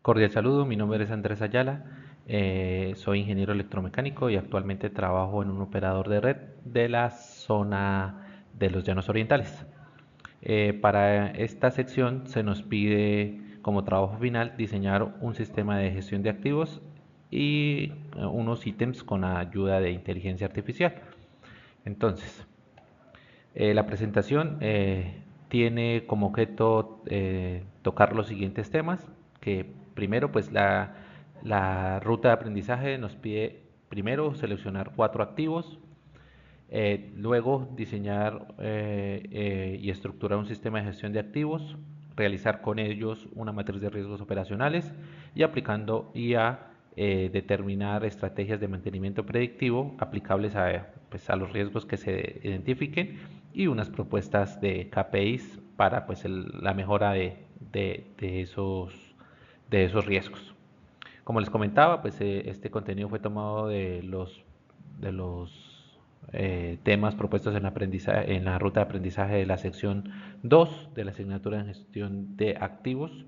Cordial saludo, mi nombre es Andrés Ayala, soy ingeniero electromecánico y actualmente trabajo en un operador de red de la zona de los Llanos Orientales. Para esta sección se nos pide como trabajo final diseñar un sistema de gestión de activos y unos ítems con ayuda de inteligencia artificial. Entonces, la presentación tiene como objeto tocar los siguientes temas, que primero pues la ruta de aprendizaje nos pide primero seleccionar 4 activos, luego diseñar y estructurar un sistema de gestión de activos, realizar con ellos una matriz de riesgos operacionales y aplicando IA determinar estrategias de mantenimiento predictivo aplicables pues, a los riesgos que se identifiquen y unas propuestas de KPIs para pues, la mejora de esos riesgos. Como les comentaba, pues este contenido fue tomado de los temas propuestos en la ruta de aprendizaje de la sección 2 de la asignatura de gestión de activos.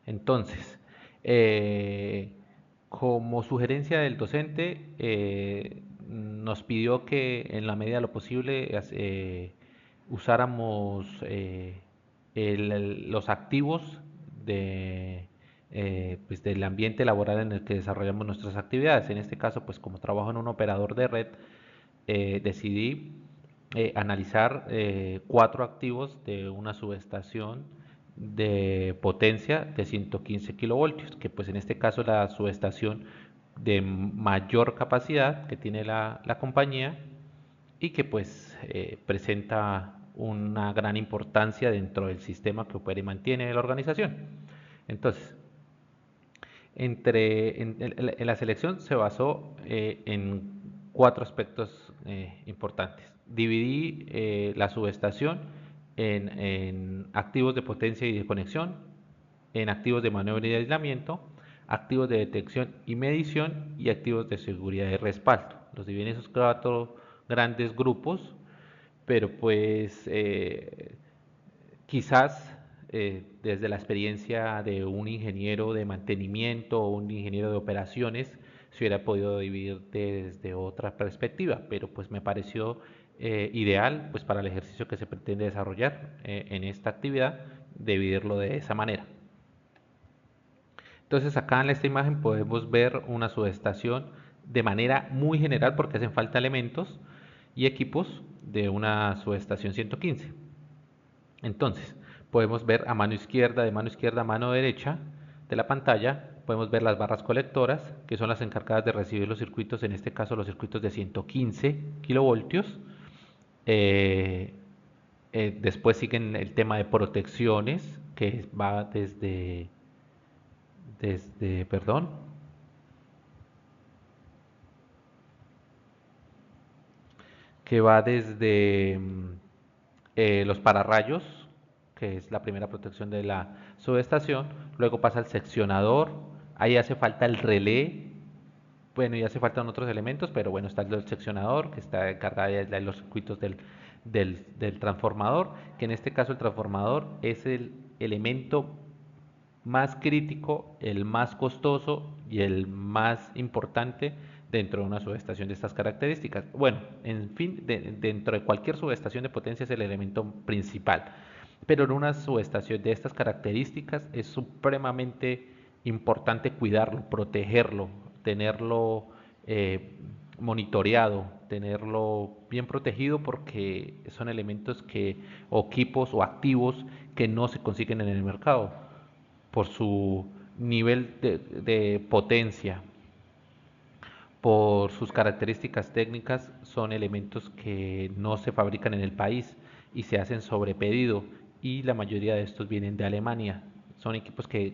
Entonces, eh, como sugerencia del docente, nos pidió que en la medida de lo posible usáramos los activos pues del ambiente laboral en el que desarrollamos nuestras actividades. En este caso, pues como trabajo en un operador de red, decidí analizar 4 activos de una subestación de potencia de 115 kilovoltios, que pues en este caso es la subestación de mayor capacidad que tiene la compañía y que pues presenta una gran importancia dentro del sistema que opera y mantiene la organización. Entonces, en la selección se basó en 4 aspectos importantes. Dividí la subestación en activos de potencia y de conexión, en activos de maniobra y de aislamiento, activos de detección y medición y activos de seguridad y respaldo. Los dividí en esos 4 grandes grupos, pero pues quizás desde la experiencia de un ingeniero de mantenimiento o un ingeniero de operaciones se hubiera podido dividir desde otra perspectiva, pero pues me pareció ideal pues para el ejercicio que se pretende desarrollar en esta actividad, dividirlo de esa manera. Entonces acá en esta imagen podemos ver una subestación de manera muy general porque hacen falta elementos y equipos de una subestación 115. Entonces, podemos ver a mano izquierda, de mano izquierda a mano derecha de la pantalla, podemos ver las barras colectoras, que son las encargadas de recibir los circuitos, en este caso los circuitos de 115 kilovoltios. Eh, Después siguen el tema de protecciones, que va perdón, que va desde los pararrayos, que es la primera protección de la subestación, luego pasa al seccionador, ahí hace falta el relé, bueno, y hace faltan otros elementos, pero bueno, está el seccionador, que está encargado de los circuitos del transformador, que en este caso el transformador es el elemento más crítico, el más costoso y el más importante dentro de una subestación de estas características. Bueno, en fin, dentro de cualquier subestación de potencia es el elemento principal, pero en una subestación de estas características es supremamente importante cuidarlo, protegerlo, tenerlo monitoreado, tenerlo bien protegido porque son elementos o equipos o activos que no se consiguen en el mercado por su nivel de potencia, por sus características técnicas, son elementos que no se fabrican en el país y se hacen sobre pedido y la mayoría de estos vienen de Alemania. Son equipos que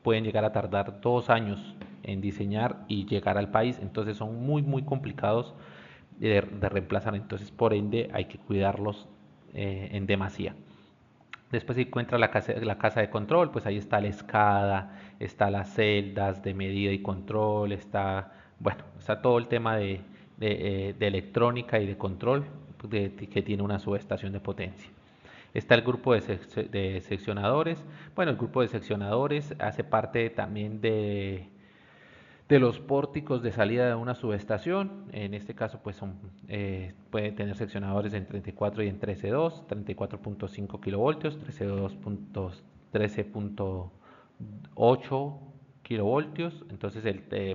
pueden llegar a tardar 2 años en diseñar y llegar al país, entonces son muy complicados de reemplazar, entonces por ende hay que cuidarlos en demasía. Después se encuentra la casa de control, pues ahí está la escada, está las celdas de medida y control, bueno, está todo el tema de electrónica y de control que tiene una subestación de potencia. Está el grupo de seccionadores. Bueno, el grupo de seccionadores hace parte también de los pórticos de salida de una subestación. En este caso, pues puede tener seccionadores en 34 y en 13.2, 34.5 kilovoltios, 13.8 kilovoltios. Entonces,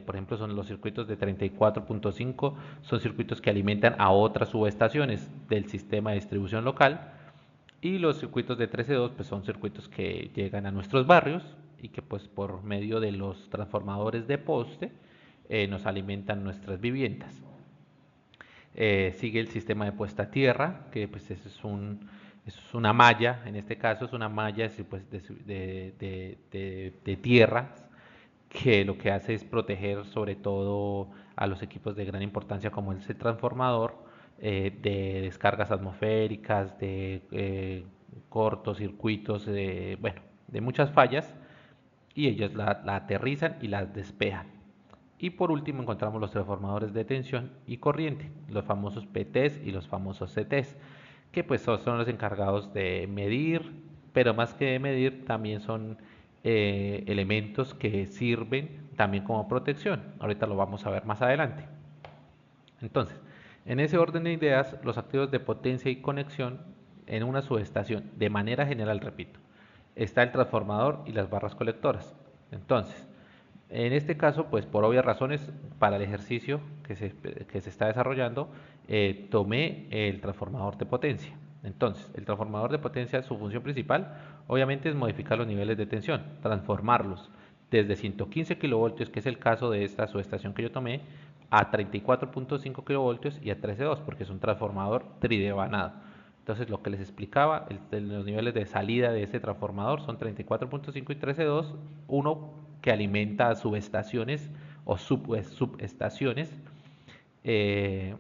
por ejemplo, son los circuitos de 34.5, son circuitos que alimentan a otras subestaciones del sistema de distribución local. Y los circuitos de 13.2 pues son circuitos que llegan a nuestros barrios y que pues por medio de los transformadores de poste nos alimentan nuestras viviendas. Sigue el sistema de puesta a tierra, que pues eso es una malla, en este caso es una malla pues, de tierras que lo que hace es proteger sobre todo a los equipos de gran importancia como el transformador de descargas atmosféricas, de cortocircuitos, bueno, de muchas fallas, y ellos la aterrizan y las despejan. Y por último encontramos los transformadores de tensión y corriente, los famosos PTs y los famosos CTs, que pues son los encargados de medir, pero más que de medir también son elementos que sirven también como protección. Ahorita lo vamos a ver más adelante. Entonces, en ese orden de ideas, los activos de potencia y conexión en una subestación, de manera general, repito, está el transformador y las barras colectoras. Entonces, en este caso, pues por obvias razones, para el ejercicio que se está desarrollando, tomé el transformador de potencia. Entonces, el transformador de potencia, su función principal, obviamente, es modificar los niveles de tensión, transformarlos desde 115 kilovoltios, que es el caso de esta subestación que yo tomé, a 34.5 kilovoltios y a 13.2, porque es un transformador tridevanado. Entonces, lo que les explicaba, los niveles de salida de este transformador son 34.5 y 13.2, uno que alimenta a subestaciones o subestaciones, eh,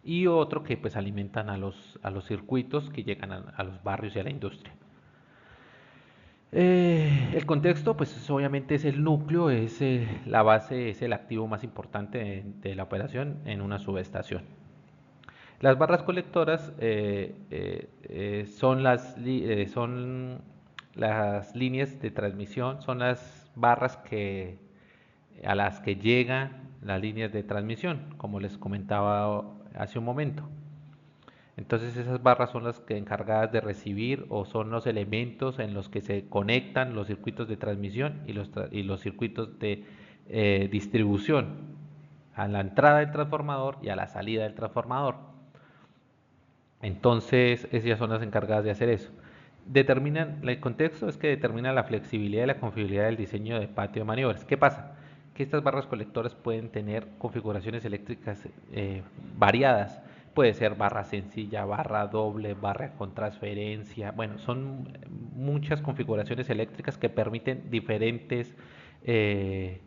y otro que pues alimentan a los circuitos que llegan a los barrios y a la industria. El contexto, pues obviamente es el núcleo, es la base, es el activo más importante de la operación en una subestación. Las barras colectoras son las líneas de transmisión, son las barras a las que llegan las líneas de transmisión, como les comentaba hace un momento. Entonces esas barras son las que encargadas de recibir o son los elementos en los que se conectan los circuitos de transmisión y los circuitos de distribución a la entrada del transformador y a la salida del transformador. Entonces ellas son las encargadas de hacer eso. El contexto es que determina la flexibilidad y la confiabilidad del diseño de patio de maniobras. ¿Qué pasa? Que estas barras colectoras pueden tener configuraciones eléctricas variadas. Puede ser barra sencilla, barra doble, barra con transferencia. Bueno, son muchas configuraciones eléctricas que permiten diferentes eh,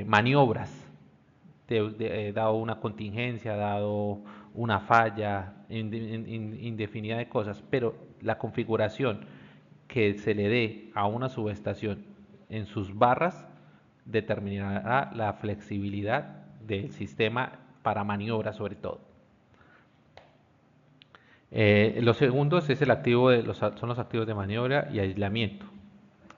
maniobras dado una contingencia, dado una falla, indefinidad de cosas, pero la configuración que se le dé a una subestación en sus barras determinará la flexibilidad del sistema para maniobra sobre todo. Los segundos es el activo son los activos de maniobra y aislamiento.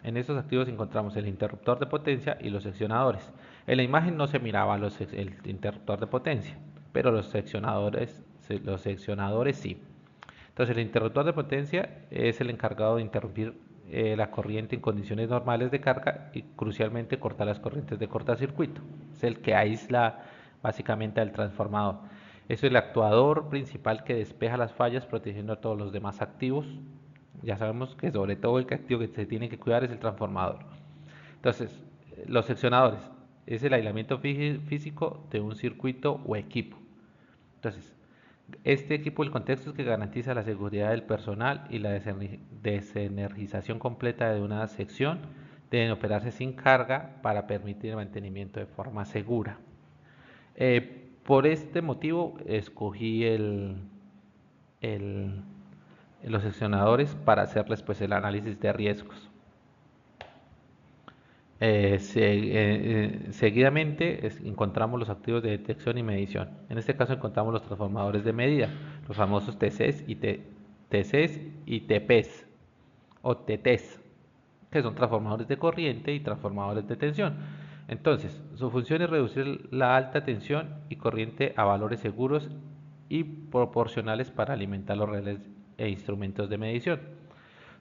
En estos activos encontramos el interruptor de potencia y los seccionadores. En la imagen no se miraba el interruptor de potencia, pero los seccionadores sí. Entonces el interruptor de potencia es el encargado de interrumpir la corriente en condiciones normales de carga y crucialmente cortar las corrientes de cortocircuito. Es el que aísla básicamente al transformador. Es el actuador principal que despeja las fallas protegiendo a todos los demás activos. Ya sabemos que sobre todo el activo que se tiene que cuidar es el transformador. Entonces, los seccionadores es el aislamiento físico de un circuito o equipo. Entonces, este equipo, el contexto es que garantiza la seguridad del personal y la desenergización completa de una sección. Deben operarse sin carga para permitir el mantenimiento de forma segura. Por este motivo escogí los seccionadores para hacerles pues el análisis de riesgos. Seguidamente encontramos los activos de detección y medición. En este caso encontramos los transformadores de medida, los famosos TCs y TCs y TPs o TTs, que son transformadores de corriente y transformadores de tensión. Entonces, su función es reducir la alta tensión y corriente a valores seguros y proporcionales para alimentar los relés e instrumentos de medición.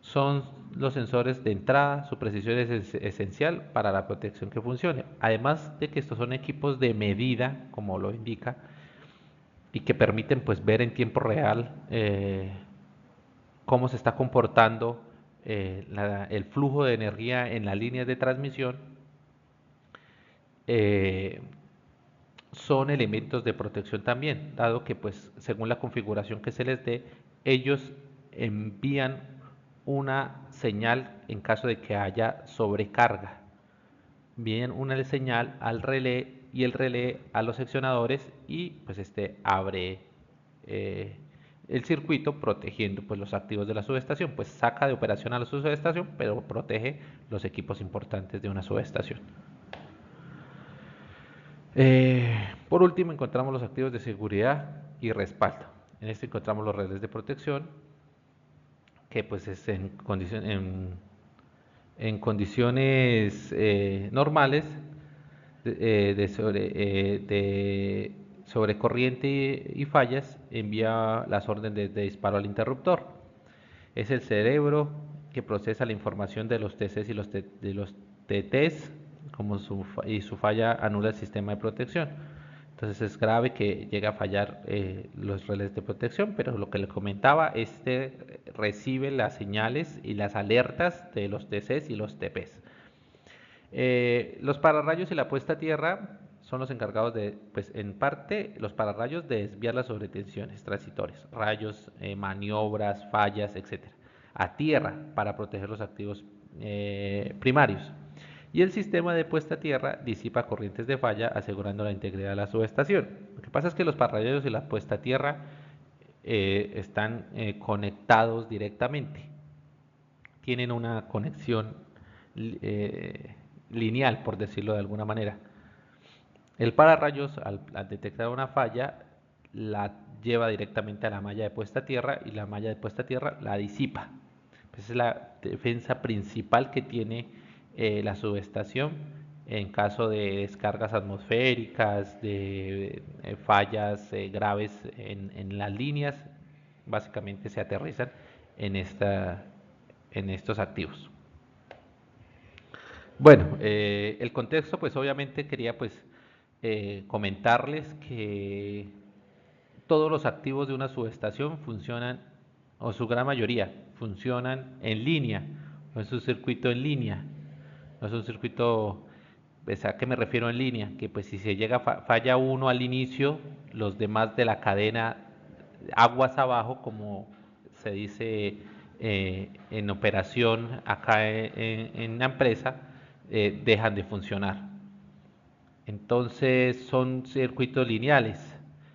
Son los sensores de entrada, su precisión es esencial para la protección que funcione. Además de que estos son equipos de medida, como lo indica, y que permiten pues ver en tiempo real cómo se está comportando el flujo de energía en las líneas de transmisión, eh, son elementos de protección también, dado que pues según la configuración que se les dé, ellos envían una señal en caso de que haya sobrecarga. Envían una señal al relé y el relé a los seccionadores y pues este abre eh, el circuito protegiendo pues los activos de la subestación, pues saca de operación a la subestación, pero protege los equipos importantes de una subestación. Por último, encontramos los activos de seguridad y respaldo. En este encontramos los relés de protección, que pues es en condiciones normales de sobrecorriente y fallas, envía las órdenes de disparo al interruptor. Es el cerebro que procesa la información de los TCs y de los TTs, y su falla anula el sistema de protección. Entonces es grave que llegue a fallar los relés de protección, pero lo que le comentaba, este recibe las señales y las alertas de los TCs y los TPs. Los pararrayos y la puesta a tierra son los encargados de, pues en parte, los pararrayos de desviar las sobretensiones transitorias, rayos, maniobras, fallas, etcétera, a tierra para proteger los activos primarios. Y el sistema de puesta a tierra disipa corrientes de falla asegurando la integridad de la subestación. Lo que pasa es que los pararrayos y la puesta a tierra están conectados directamente. Tienen una conexión lineal, por decirlo de alguna manera. El pararrayos, al detectar una falla, la lleva directamente a la malla de puesta a tierra y la malla de puesta a tierra la disipa. Esa es la defensa principal que tiene la subestación en caso de descargas atmosféricas, de fallas graves en las líneas. Básicamente se aterrizan en, en estos activos. Bueno, el contexto, pues obviamente quería pues comentarles que todos los activos de una subestación funcionan, o su gran mayoría, funcionan en línea, no es un circuito en línea, no es un circuito, pues, ¿a qué me refiero en línea? Que pues si se llega falla uno al inicio, los demás de la cadena aguas abajo, como se dice en operación acá en la empresa, dejan de funcionar. Entonces son circuitos lineales.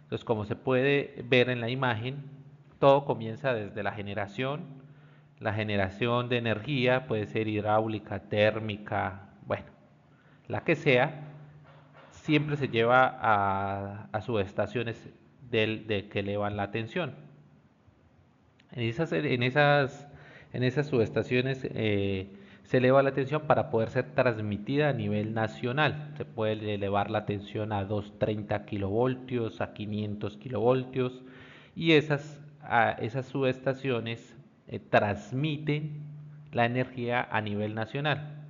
Entonces, como se puede ver en la imagen, todo comienza desde la generación. La generación de energía puede ser hidráulica, térmica, bueno, la que sea, siempre se lleva a subestaciones de que elevan la tensión. En esas subestaciones se eleva la tensión para poder ser transmitida a nivel nacional. Se puede elevar la tensión a 230 kilovoltios, a 500 kilovoltios, y esas subestaciones transmiten la energía a nivel nacional,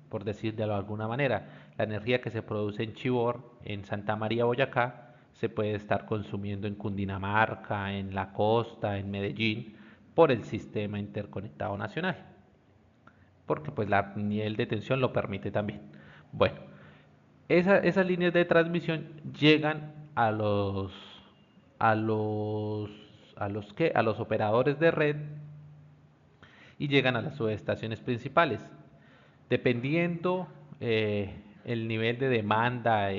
por decir de alguna manera. La energía que se produce en Chivor, en Santa María, Boyacá, se puede estar consumiendo en Cundinamarca, en la costa, en Medellín, por el sistema interconectado nacional, porque pues la nivel de tensión lo permite también. Bueno, esas líneas de transmisión llegan a los a los operadores de red y llegan a las subestaciones principales. Dependiendo el nivel de demanda,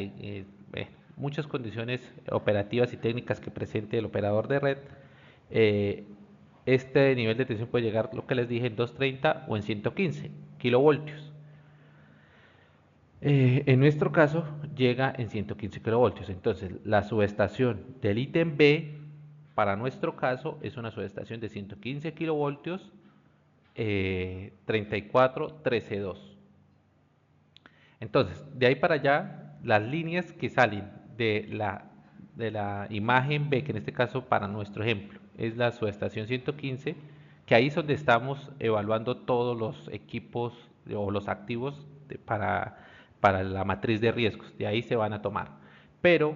muchas condiciones operativas y técnicas que presente el operador de red, eh, este nivel de tensión puede llegar, lo que les dije, en 230 o en 115 kilovoltios. En nuestro caso llega en 115 kilovoltios. Entonces la subestación del ítem B Para nuestro caso es una subestación de 115 kilovoltios, 34 13.2. Entonces, de ahí para allá, las líneas que salen de la imagen B, que en este caso para nuestro ejemplo es la subestación 115, que ahí es donde estamos evaluando todos los equipos o los activos para la matriz de riesgos, de ahí se van a tomar. Pero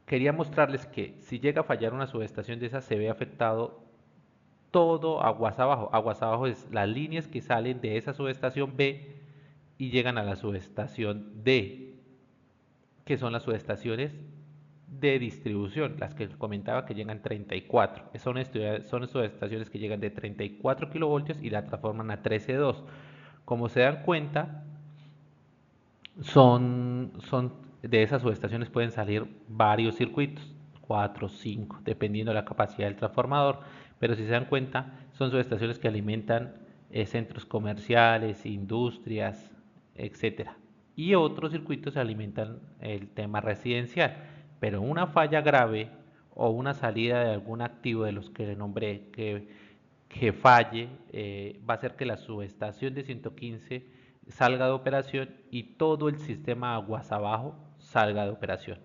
quería mostrarles que si llega a fallar una subestación de esas, se ve afectado todo aguas abajo. Aguas abajo es las líneas que salen de esa subestación B y llegan a la subestación D, que son las subestaciones de distribución, las que comentaba que llegan a 34. Son subestaciones que llegan de 34 kilovoltios y la transforman a 13.2. Como se dan cuenta, son de esas subestaciones pueden salir varios circuitos, 4, 5, dependiendo de la capacidad del transformador. Pero si se dan cuenta, son subestaciones que alimentan centros comerciales, industrias, etcétera. Y otros circuitos alimentan el tema residencial. Pero una falla grave o una salida de algún activo de los que le nombré que falle, va a hacer que la subestación de 115 salga de operación y todo el sistema aguas abajo salga de operación.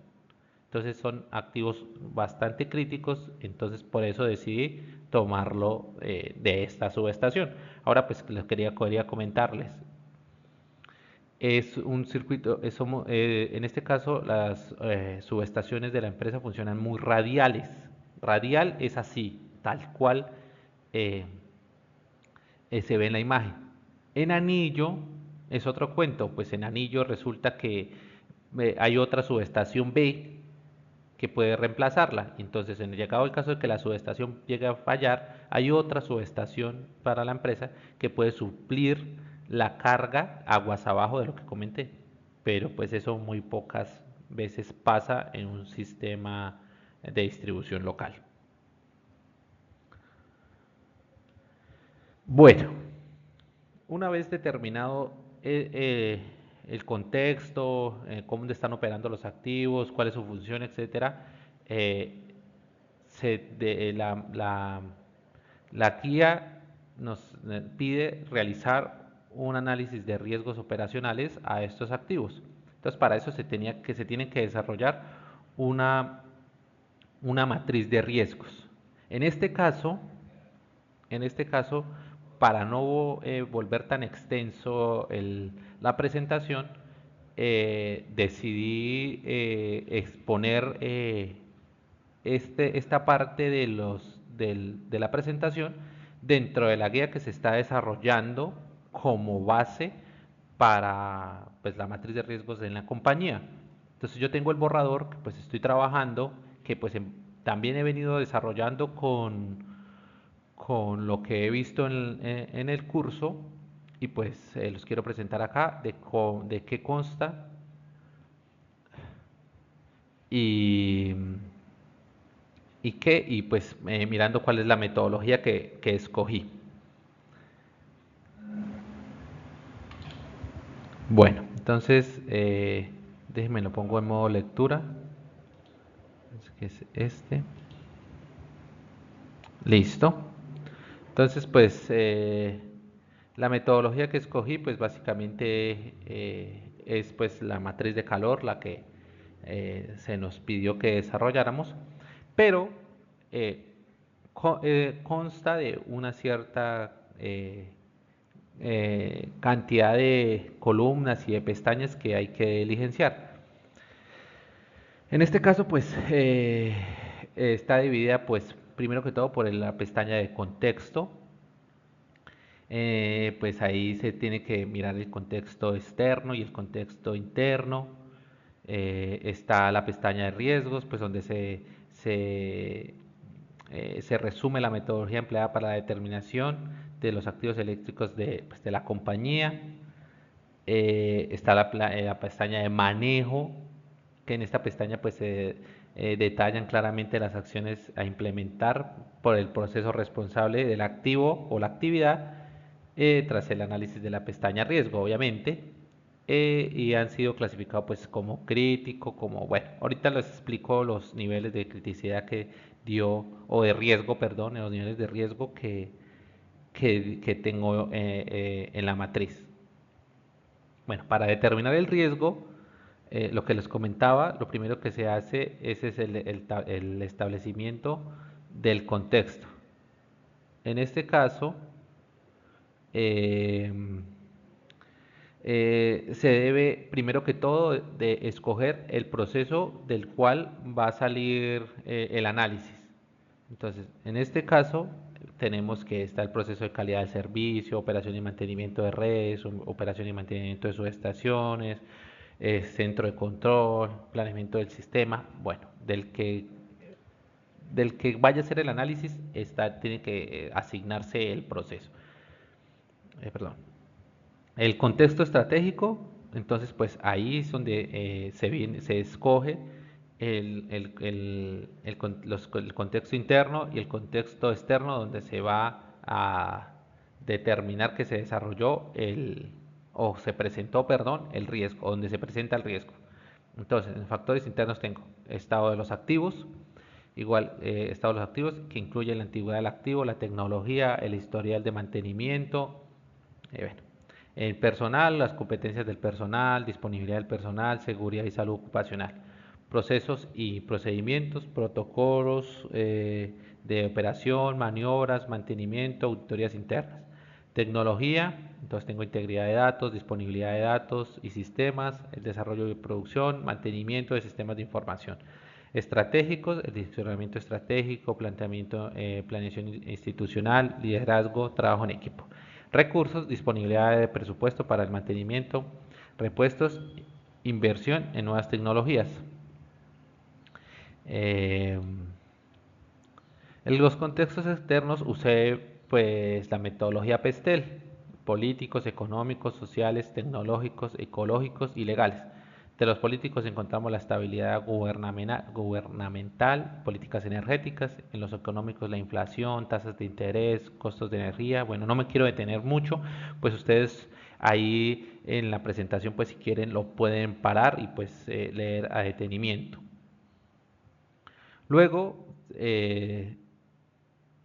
Entonces son activos bastante críticos, entonces por eso decidí tomarlo de esta subestación. Ahora pues les quería comentarles. Es un circuito, en este caso las subestaciones de la empresa funcionan muy radiales. Radial es así, tal cual eh, se ve en la imagen. En anillo es otro cuento, pues en anillo resulta que hay otra subestación B que puede reemplazarla. Entonces, en llegado el caso de que la subestación llegue a fallar, hay otra subestación para la empresa que puede suplir la carga aguas abajo de lo que comenté. Pero pues eso muy pocas veces pasa en un sistema de distribución local. Bueno, una vez determinado el contexto, cómo están operando los activos, cuál es su función, etcétera, eh, la guía nos pide realizar un análisis de riesgos operacionales a estos activos. Entonces, para eso se tiene que desarrollar una, una matriz de riesgos. En este caso, en este caso, para no volver tan extenso la presentación, decidí exponer esta parte de la presentación dentro de la guía que se está desarrollando como base para pues, la matriz de riesgos en la compañía. Entonces yo tengo el borrador que pues estoy trabajando, que pues también he venido desarrollando con lo que he visto en el curso y pues los quiero presentar acá de qué consta y, y pues mirando cuál es la metodología que escogí. Bueno, entonces déjenme lo pongo en modo lectura. Que es este. Listo. Entonces, pues la metodología que escogí, pues básicamente es pues la matriz de calor, la que se nos pidió que desarrolláramos, pero eh, consta de una cierta cantidad de columnas y de pestañas que hay que diligenciar. En este caso, pues está dividida, pues primero que todo por la pestaña de contexto. Pues ahí se tiene que mirar el contexto externo y el contexto interno. Está la pestaña de riesgos, pues donde se resume la metodología empleada para la determinación de los activos eléctricos pues, de la compañía. Está la pestaña de manejo, que en esta pestaña pues se detallan claramente las acciones a implementar por el proceso responsable del activo o la actividad tras el análisis de la pestaña riesgo, obviamente. y han sido clasificados pues como crítico, como, bueno, ahorita les explico los niveles de criticidad que dio, o de riesgo, perdón, los niveles de riesgo que tengo en la matriz. Bueno, para determinar el riesgo, lo que les comentaba, lo primero que se hace es el establecimiento del contexto. En este caso, eh, se debe, primero que todo, de escoger el proceso del cual va a salir el análisis. Entonces, en este caso, tenemos que está el proceso de calidad del servicio, operación y mantenimiento de redes, operación y mantenimiento de subestaciones, centro de control, planeamiento del sistema. Bueno, del que vaya a hacer el análisis, tiene que asignarse el proceso. Perdón. El contexto estratégico, entonces pues ahí es donde se escoge el contexto interno y el contexto externo donde se va a determinar que se desarrolló o se presentó, perdón, el riesgo, donde se presenta el riesgo. Entonces, en factores internos tengo estado de los activos, igual estado de los activos que incluye la antigüedad del activo, la tecnología, el historial de mantenimiento, bueno, el personal, las competencias del personal, disponibilidad del personal, seguridad y salud ocupacional, procesos y procedimientos, protocolos de operación, maniobras, mantenimiento, auditorías internas, tecnología, entonces tengo integridad de datos, disponibilidad de datos y sistemas, el desarrollo y producción, mantenimiento de sistemas de información. Estratégicos, el direccionamiento estratégico, planteamiento, planeación institucional, liderazgo, trabajo en equipo. Recursos, disponibilidad de presupuesto para el mantenimiento, repuestos, inversión en nuevas tecnologías. Eh, en los contextos externos usé pues la metodología PESTEL, políticos, económicos, sociales, tecnológicos, ecológicos y legales. De los políticos encontramos la estabilidad gubernamental, políticas energéticas, en los económicos la inflación, tasas de interés, costos de energía. Bueno, no me quiero detener mucho, pues ustedes ahí en la presentación pues si quieren lo pueden parar y pues leer a detenimiento. Luego,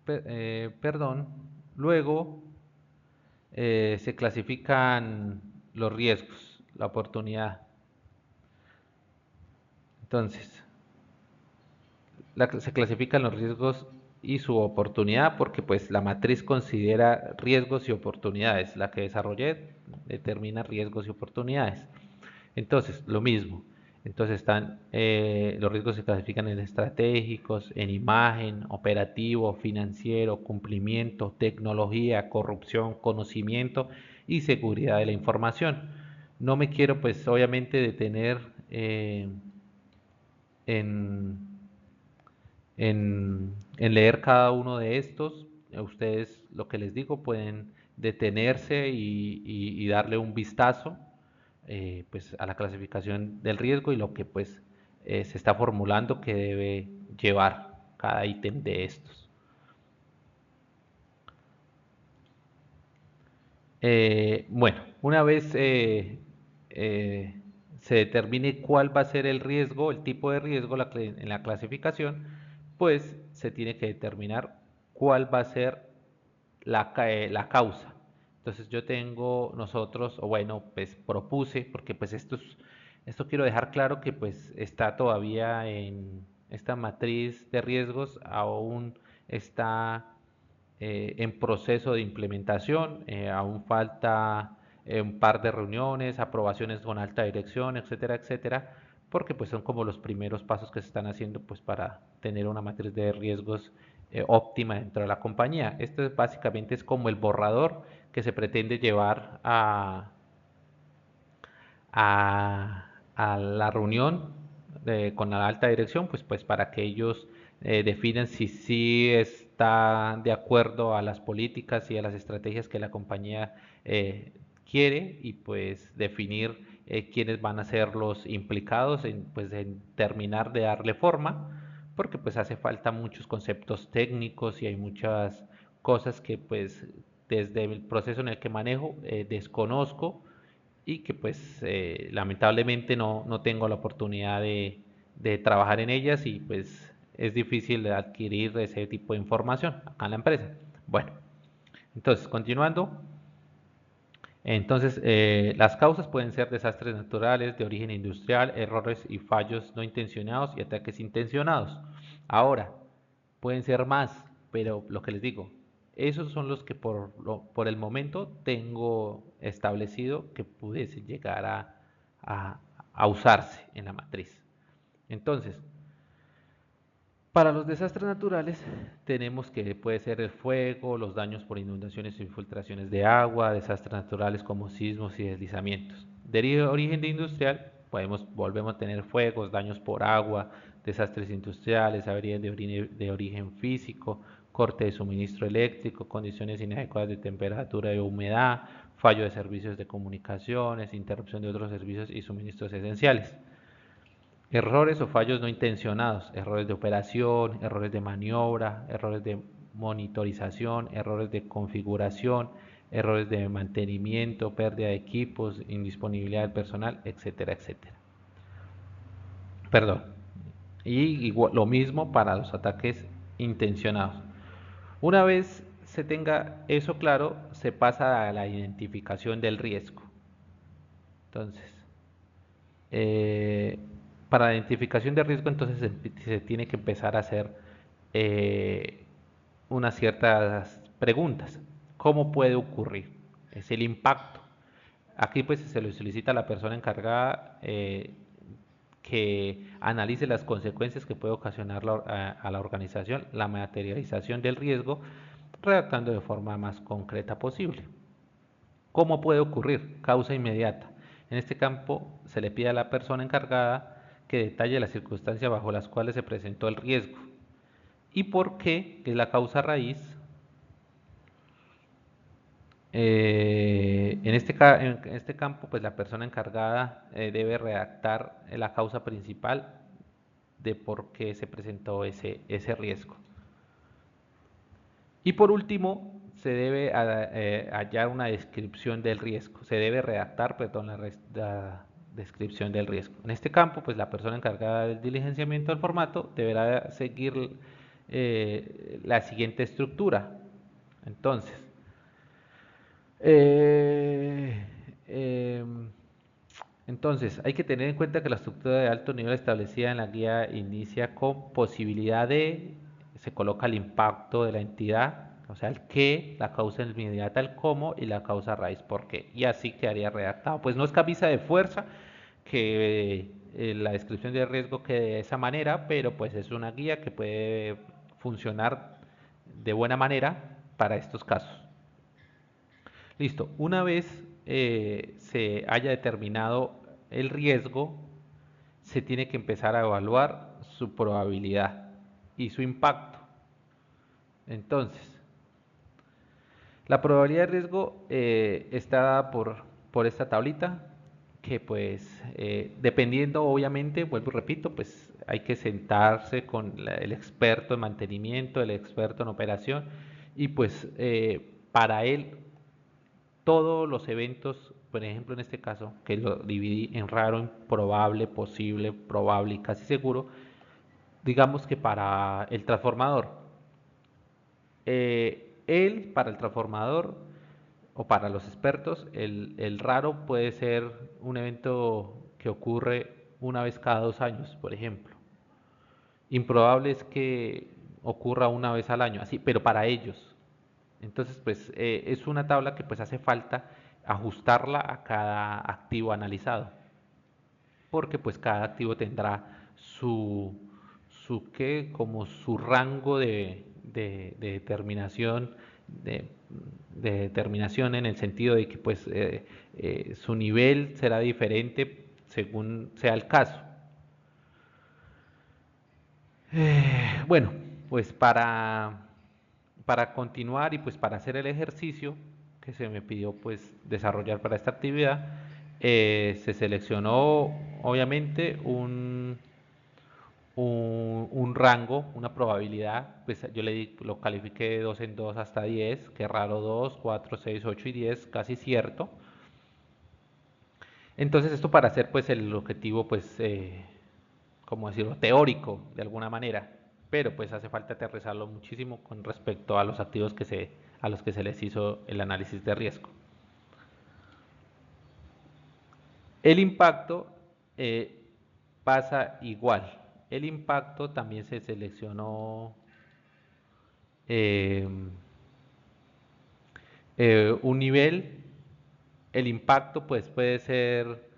perdón, luego se clasifican los riesgos, la oportunidad. Entonces, se clasifican los riesgos y su oportunidad porque pues la matriz considera riesgos y oportunidades. La que desarrollé determina riesgos y oportunidades. Entonces, lo mismo. Entonces los riesgos se clasifican en estratégicos, en imagen, operativo, financiero, cumplimiento, tecnología, corrupción, conocimiento y seguridad de la información. No me quiero pues obviamente detener en, en leer cada uno de estos. Ustedes lo que les digo pueden detenerse y darle un vistazo pues a la clasificación del riesgo y lo que pues se está formulando que debe llevar cada ítem de estos. Bueno, una vez se determine cuál va a ser el riesgo, el tipo de riesgo en la clasificación, pues se tiene que determinar cuál va a ser la causa. Entonces nosotros, o bueno, pues propuse, porque pues esto quiero dejar claro que pues está todavía en esta matriz de riesgos, aún está en proceso de implementación, aún falta un par de reuniones, aprobaciones con alta dirección, etcétera, etcétera, porque pues son como los primeros pasos que se están haciendo pues para tener una matriz de riesgos óptima dentro de la compañía. Esto básicamente es como el borrador que se pretende llevar a la reunión con la alta dirección, pues para que ellos definan si sí está de acuerdo a las políticas y a las estrategias que la compañía quiere y pues definir quiénes van a ser los implicados en terminar de darle forma, porque pues hace falta muchos conceptos técnicos y hay muchas cosas que pues desde el proceso en el que manejo desconozco y que pues lamentablemente no tengo la oportunidad de trabajar en ellas y pues es difícil de adquirir ese tipo de información acá en la empresa. Bueno, entonces continuando. Entonces, las causas pueden ser desastres naturales de origen industrial, errores y fallos no intencionados y ataques intencionados. Ahora, pueden ser más, pero lo que les digo, esos son los que por el momento tengo establecido que pudiese llegar a, a usarse en la matriz. Entonces, para los desastres naturales tenemos que puede ser el fuego, los daños por inundaciones o infiltraciones de agua, desastres naturales como sismos y deslizamientos. De origen de industrial volvemos a tener fuegos, daños por agua, desastres industriales, averías de origen físico, corte de suministro eléctrico, condiciones inadecuadas de temperatura y humedad, fallo de servicios de comunicaciones, interrupción de otros servicios y suministros esenciales. Errores o fallos no intencionados, errores de operación, errores de maniobra, errores de monitorización, errores de configuración, errores de mantenimiento, pérdida de equipos, indisponibilidad del personal, etcétera, etcétera. Perdón. Y igual, lo mismo para los ataques intencionados. Una vez se tenga eso claro, se pasa a la identificación del riesgo. Entonces, Eh, para la identificación de riesgo, entonces se tiene que empezar a hacer eh, unas ciertas preguntas. ¿Cómo puede ocurrir? Es el impacto. Aquí pues se le solicita a la persona encargada que analice las consecuencias que puede ocasionar a la organización la materialización del riesgo, redactando de forma más concreta posible. ¿Cómo puede ocurrir? Causa inmediata. En este campo se le pide a la persona encargada que detalle las circunstancias bajo las cuales se presentó el riesgo y por qué, que es la causa raíz. En este campo, pues la persona encargada debe redactar la causa principal de por qué se presentó ese riesgo. Y por último, se debe hallar una descripción del riesgo. Se debe redactar, perdón, la descripción del riesgo. En este campo, pues la persona encargada del diligenciamiento del formato deberá seguir la siguiente estructura. Entonces, eh, eh, hay que tener en cuenta que la estructura de alto nivel establecida en la guía inicia con posibilidad de, se coloca el impacto de la entidad, o sea, el qué, la causa inmediata, el cómo y la causa raíz por qué. Y así quedaría redactado. Pues no es camisa de fuerza que la descripción de riesgo quede de esa manera, pero pues es una guía que puede funcionar de buena manera para estos casos. Listo, una vez se haya determinado el riesgo, se tiene que empezar a evaluar su probabilidad y su impacto. Entonces, la probabilidad de riesgo está dada por esta tablita que pues dependiendo obviamente, vuelvo y repito, pues hay que sentarse con el experto en mantenimiento, el experto en operación y pues para él todos los eventos, por ejemplo en este caso, que lo dividí en raro, improbable, posible, probable y casi seguro, digamos que para el transformador, él para el transformador o para los expertos, el raro puede ser un evento que ocurre una vez cada 2 años, por ejemplo. Improbable es que ocurra una vez al año, así, pero para ellos. Entonces, pues es una tabla que pues hace falta ajustarla a cada activo analizado, porque pues cada activo tendrá como su rango de determinación, de, de determinación en el sentido de que pues su nivel será diferente según sea el caso. Bueno, pues para continuar y pues para hacer el ejercicio que se me pidió pues desarrollar para esta actividad, se seleccionó obviamente un rango, una probabilidad, pues lo califiqué de 2 en 2 hasta 10, que raro 2, 4, 6, 8 y 10, casi cierto. Entonces esto para hacer pues el objetivo pues, como decirlo, teórico de alguna manera, pero pues hace falta aterrizarlo muchísimo con respecto a los activos a los que se les hizo el análisis de riesgo. El impacto eh, pasa igual. El impacto también se seleccionó eh, un nivel. El impacto pues puede ser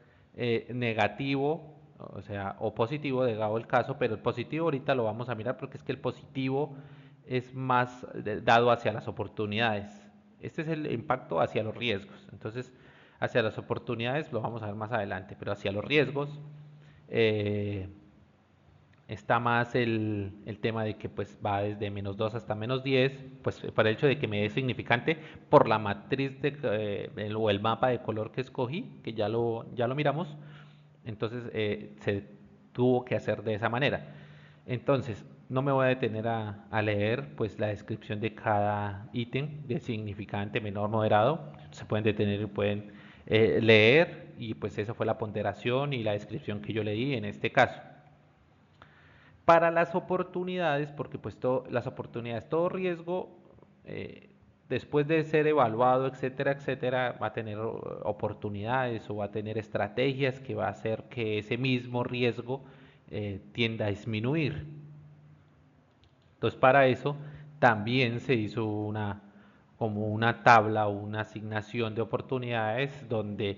negativo, o sea, o positivo, llegado el caso, pero el positivo ahorita lo vamos a mirar porque es que el positivo es más dado hacia las oportunidades. Este es el impacto hacia los riesgos. Entonces, hacia las oportunidades lo vamos a ver más adelante, pero hacia los riesgos eh, está más el tema de que pues va desde -2 hasta -10, pues para el hecho de que me es significante por la matriz o el mapa de color que escogí, que ya lo miramos, entonces se tuvo que hacer de esa manera. Entonces, no me voy a detener a leer pues la descripción de cada ítem de significante, menor, moderado. Se pueden detener y pueden leer y pues esa fue la ponderación y la descripción que yo leí en este caso. Para las oportunidades, porque pues las oportunidades, todo riesgo, eh, después de ser evaluado, etcétera, etcétera, va a tener oportunidades o va a tener estrategias que va a hacer que ese mismo riesgo tienda a disminuir. Entonces, para eso también se hizo como una tabla o una asignación de oportunidades donde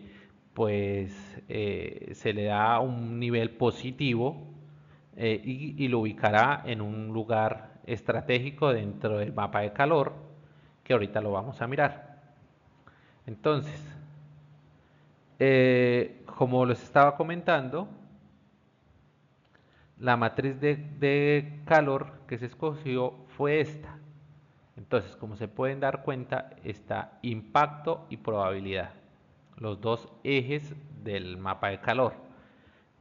pues se le da un nivel positivo y lo ubicará en un lugar estratégico dentro del mapa de calor que ahorita lo vamos a mirar. Entonces, como les estaba comentando, la matriz de calor que se escogió fue esta. Entonces, como se pueden dar cuenta, está impacto y probabilidad, los dos ejes del mapa de calor.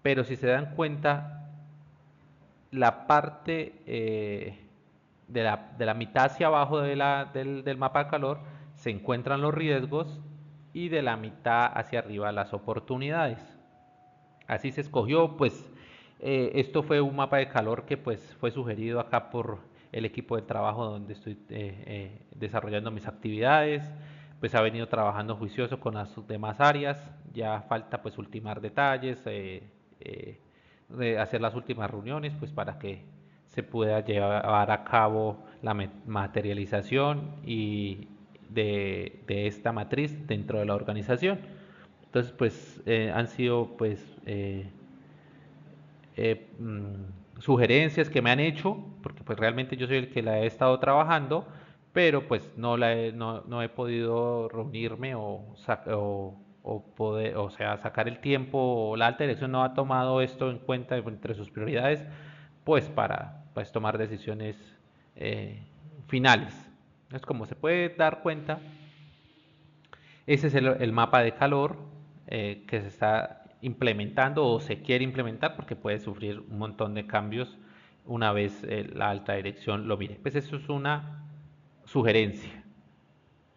Pero si se dan cuenta, la parte de la mitad hacia abajo del mapa de calor se encuentran los riesgos y de la mitad hacia arriba las oportunidades. Así se escogió, pues esto fue un mapa de calor que pues fue sugerido acá por el equipo de trabajo donde estoy desarrollando mis actividades, pues ha venido trabajando juicioso con las demás áreas, ya falta pues ultimar detalles, hacer las últimas reuniones pues para que se pueda llevar a cabo la materialización de esta matriz dentro de la organización. Entonces, pues han sido pues sugerencias que me han hecho, porque pues realmente yo soy el que la he estado trabajando, pero pues no he podido reunirme o sea, sacar el tiempo, o la alta dirección no ha tomado esto en cuenta entre sus prioridades, pues para pues, tomar decisiones eh, finales. Es como se puede dar cuenta, ese es el mapa de calor que se está implementando o se quiere implementar porque puede sufrir un montón de cambios una vez la alta dirección lo mire. Pues eso es una sugerencia.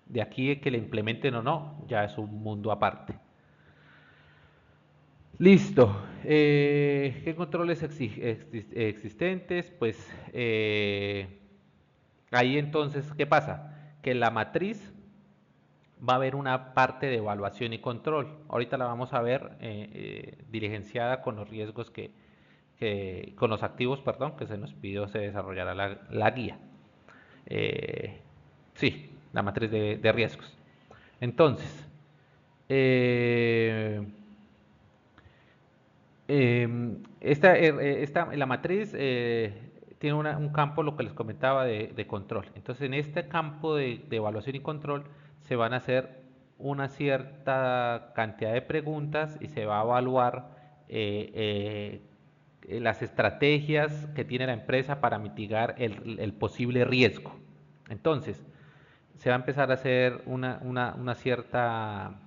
De aquí que le implementen o no, ya es un mundo aparte. Listo. ¿Qué controles existentes? Pues ahí entonces, ¿qué pasa? Que la matriz va a haber una parte de evaluación y control. Ahorita la vamos a ver diligenciada con los riesgos con los activos, perdón, que se nos pidió se desarrollara la guía. Eh, sí, la matriz de riesgos. Entonces, eh, la matriz tiene un campo, lo que les comentaba, de control. Entonces, en este campo de evaluación y control se van a hacer una cierta cantidad de preguntas y se va a evaluar las estrategias que tiene la empresa para mitigar el posible riesgo. Entonces, se va a empezar a hacer una cierta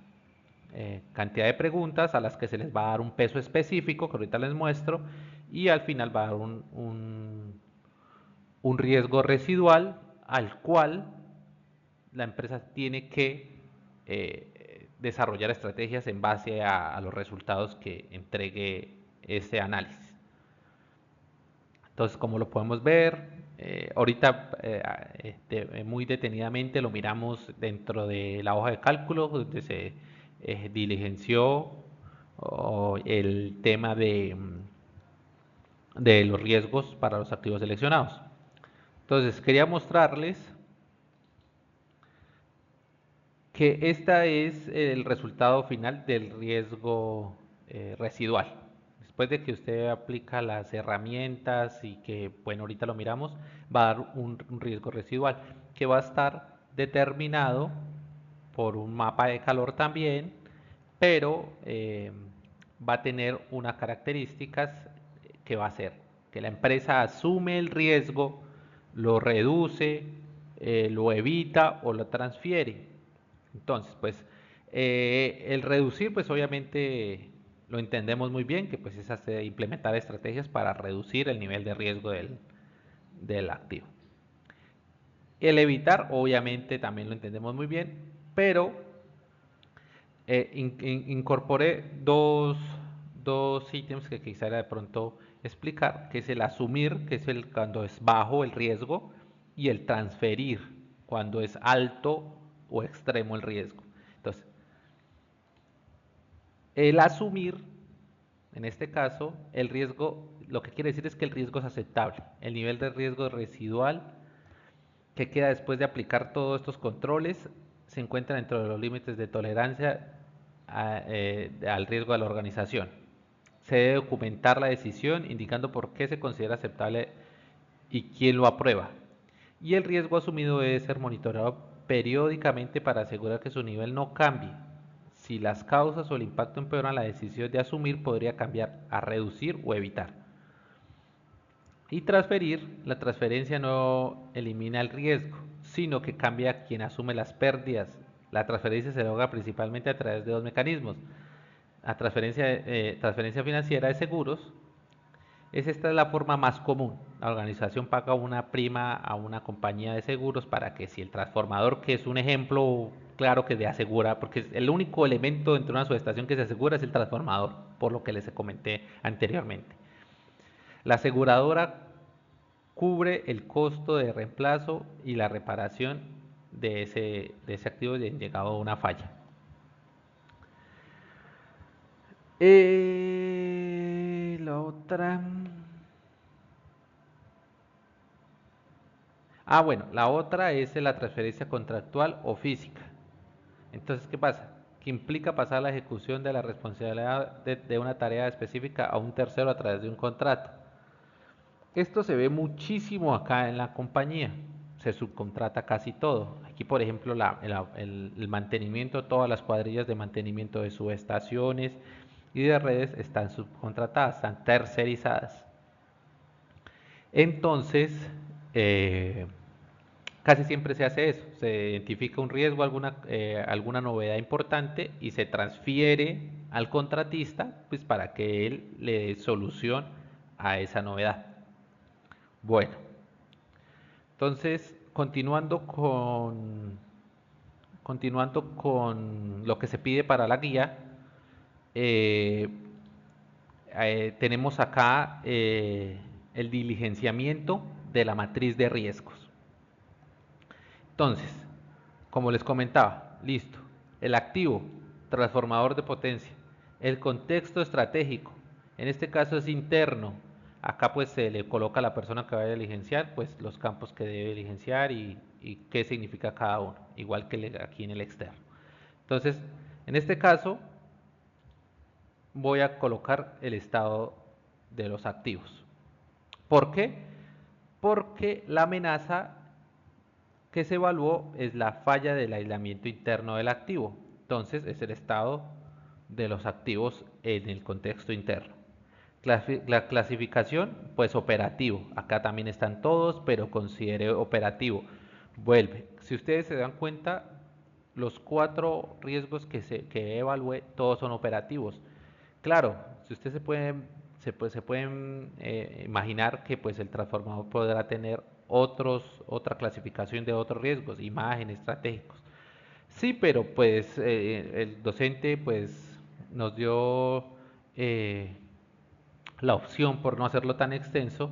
cantidad de preguntas a las que se les va a dar un peso específico, que ahorita les muestro, y al final va a dar un riesgo residual al cual la empresa tiene que desarrollar estrategias en base a los resultados que entregue ese análisis. Entonces, como lo podemos ver, ahorita muy detenidamente lo miramos dentro de la hoja de cálculo, donde se diligenció el tema de los riesgos para los activos seleccionados. Entonces, quería mostrarles que este es el resultado final del riesgo residual. Después de que usted aplica las herramientas y que, bueno, ahorita lo miramos, va a dar un riesgo residual que va a estar determinado por un mapa de calor también, pero va a tener unas características que va a ser que la empresa asume el riesgo, lo reduce, lo evita o lo transfiere. Entonces, pues el reducir, pues obviamente lo entendemos muy bien, que pues es implementar estrategias para reducir el nivel de riesgo del activo. El evitar, obviamente también lo entendemos muy bien, pero incorporé dos ítems que quisiera de pronto explicar, que es el asumir, que es cuando es bajo el riesgo, y el transferir, cuando es alto o extremo el riesgo. Entonces, el asumir, en este caso, el riesgo, lo que quiere decir es que el riesgo es aceptable. El nivel de riesgo residual que queda después de aplicar todos estos controles se encuentra dentro de los límites de tolerancia al riesgo de la organización. Se debe documentar la decisión indicando por qué se considera aceptable y quién lo aprueba. Y el riesgo asumido debe ser monitoreado periódicamente para asegurar que su nivel no cambie. Si las causas o el impacto empeoran, la decisión de asumir podría cambiar a reducir o evitar. Y transferir, la transferencia no elimina el riesgo, sino que cambia a quien asume las pérdidas. La transferencia se logra principalmente a través de dos mecanismos. La transferencia financiera de seguros, esta es la forma más común. La organización paga una prima a una compañía de seguros para que si el transformador, que es un ejemplo claro que se asegura, porque el único elemento dentro de una subestación que se asegura es el transformador, por lo que les comenté anteriormente. La aseguradora cubre el costo de reemplazo y la reparación de ese activo llegado a una falla. La otra. Bueno, la otra es la transferencia contractual o física. Entonces, ¿qué pasa? Que implica pasar la ejecución de la responsabilidad de una tarea específica a un tercero a través de un contrato. Esto se ve muchísimo acá en la compañía. Se subcontrata casi todo. Aquí, por ejemplo, el mantenimiento, todas las cuadrillas de mantenimiento de subestaciones y de redes están subcontratadas, están tercerizadas. Entonces, casi siempre se hace eso. Se identifica un riesgo, alguna novedad importante y se transfiere al contratista pues, para que él le dé solución a esa novedad. Bueno, entonces, continuando con lo que se pide para la guía, eh, tenemos acá el diligenciamiento de la matriz de riesgos. Entonces, como les comentaba, listo, el activo, transformador de potencia, el contexto estratégico, en este caso es interno. Acá pues se le coloca a la persona que vaya a diligenciar, pues los campos que debe diligenciar y qué significa cada uno, igual que aquí en el externo. Entonces, en este caso, voy a colocar el estado de los activos. ¿Por qué? Porque la amenaza que se evaluó es la falla del aislamiento interno del activo. Entonces, es el estado de los activos en el contexto interno. La clasificación, pues operativo. Acá también están todos, pero considere operativo. Vuelve. Si ustedes se dan cuenta, los 4 riesgos que evalué, todos son operativos. Claro, si ustedes se pueden imaginar que pues el transformador podrá tener otra clasificación de otros riesgos, imagen, estratégicos. Sí, pero pues el docente pues nos dio eh, la opción, por no hacerlo tan extenso,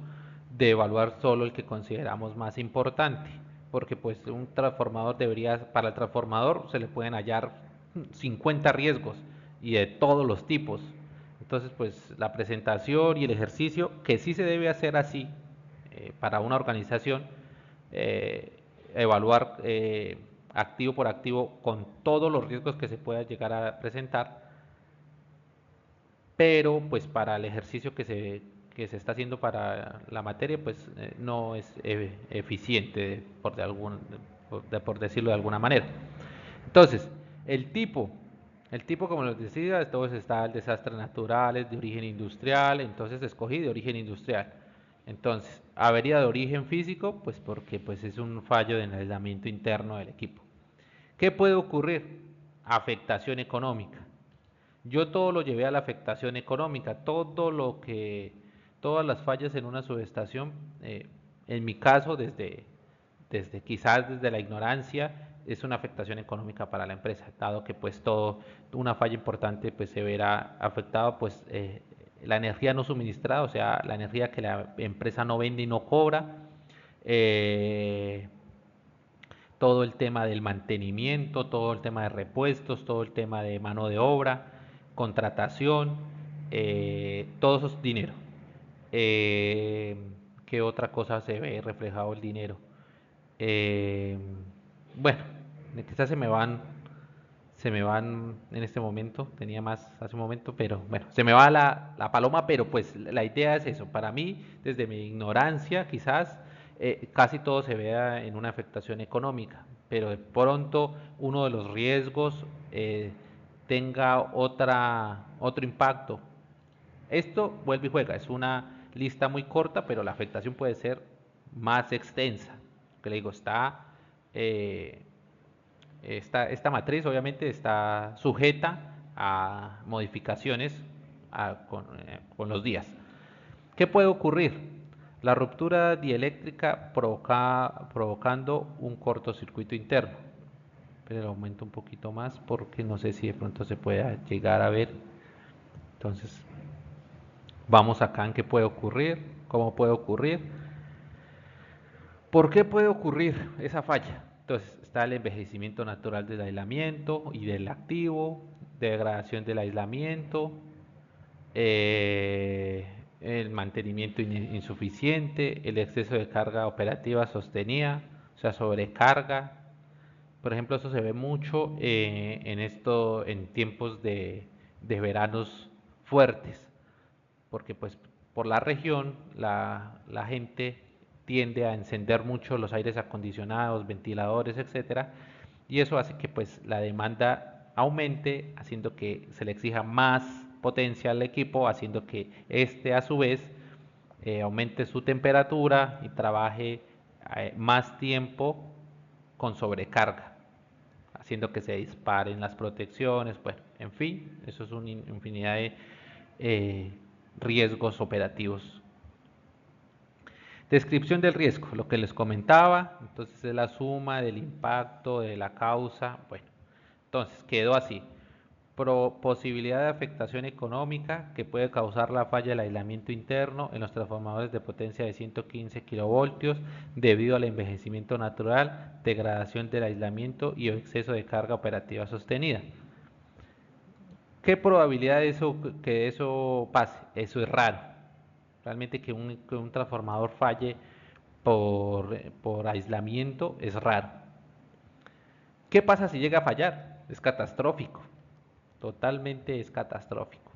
de evaluar solo el que consideramos más importante, porque pues un transformador debería, para el transformador se le pueden hallar 50 riesgos y de todos los tipos. Entonces pues la presentación y el ejercicio, que sí se debe hacer así para una organización, eh, evaluar activo por activo con todos los riesgos que se pueda llegar a presentar, pero pues para el ejercicio que se está haciendo para la materia, pues no es eficiente, por decirlo de alguna manera. Entonces, el tipo, el tipo como les decía, entonces está el desastre naturales de origen industrial, entonces escogí de origen industrial. Entonces, avería de origen físico, pues porque pues es un fallo de aislamiento interno del equipo. ¿Qué puede ocurrir? Afectación económica. Yo todo lo llevé a la afectación económica, todas las fallas en una subestación, en mi caso, quizás desde la ignorancia, es una afectación económica para la empresa, dado que pues una falla importante pues se verá afectado pues la energía no suministrada, o sea, la energía que la empresa no vende y no cobra, eh, todo el tema del mantenimiento, todo el tema de repuestos, todo el tema de mano de obra, contratación, todo eso es dinero. Eh, ¿Qué otra cosa se ve reflejado el dinero? Eh, bueno, quizás se me van en este momento, tenía más hace un momento, pero bueno, se me va la paloma, pero pues la idea es eso. Para mí, desde mi ignorancia, quizás casi todo se vea en una afectación económica, pero de pronto uno de los riesgos tenga otro impacto. Esto vuelve y juega, es una lista muy corta, pero la afectación puede ser más extensa. Que le digo, eh, esta matriz obviamente está sujeta a modificaciones con los días. ¿Qué puede ocurrir? La ruptura dieléctrica provocando un cortocircuito interno. Pero lo aumento un poquito más porque no sé si de pronto se pueda llegar a ver. Entonces, vamos acá en qué puede ocurrir, cómo puede ocurrir. ¿Por qué puede ocurrir esa falla? Entonces está el envejecimiento natural del aislamiento y del activo, degradación del aislamiento, eh, el mantenimiento insuficiente, el exceso de carga operativa sostenida, o sea, sobrecarga. Por ejemplo, eso se ve mucho en tiempos de veranos fuertes, porque pues por la región la gente tiende a encender mucho los aires acondicionados, ventiladores, etcétera, y eso hace que pues la demanda aumente, haciendo que se le exija más potencia al equipo, haciendo que este a su vez aumente su temperatura y trabaje más tiempo con sobrecarga, haciendo que se disparen las protecciones, bueno, en fin, eso es una infinidad de eh, riesgos operativos. Descripción del riesgo, lo que les comentaba, entonces es la suma del impacto, de la causa, bueno, entonces quedó así. Posibilidad de afectación económica que puede causar la falla del aislamiento interno en los transformadores de potencia de 115 kilovoltios debido al envejecimiento natural, degradación del aislamiento y exceso de carga operativa sostenida. ¿Qué probabilidad de que eso pase? Eso es raro. Realmente que un transformador falle por aislamiento es raro. ¿Qué pasa si llega a fallar? Es catastrófico. Totalmente es catastrófico.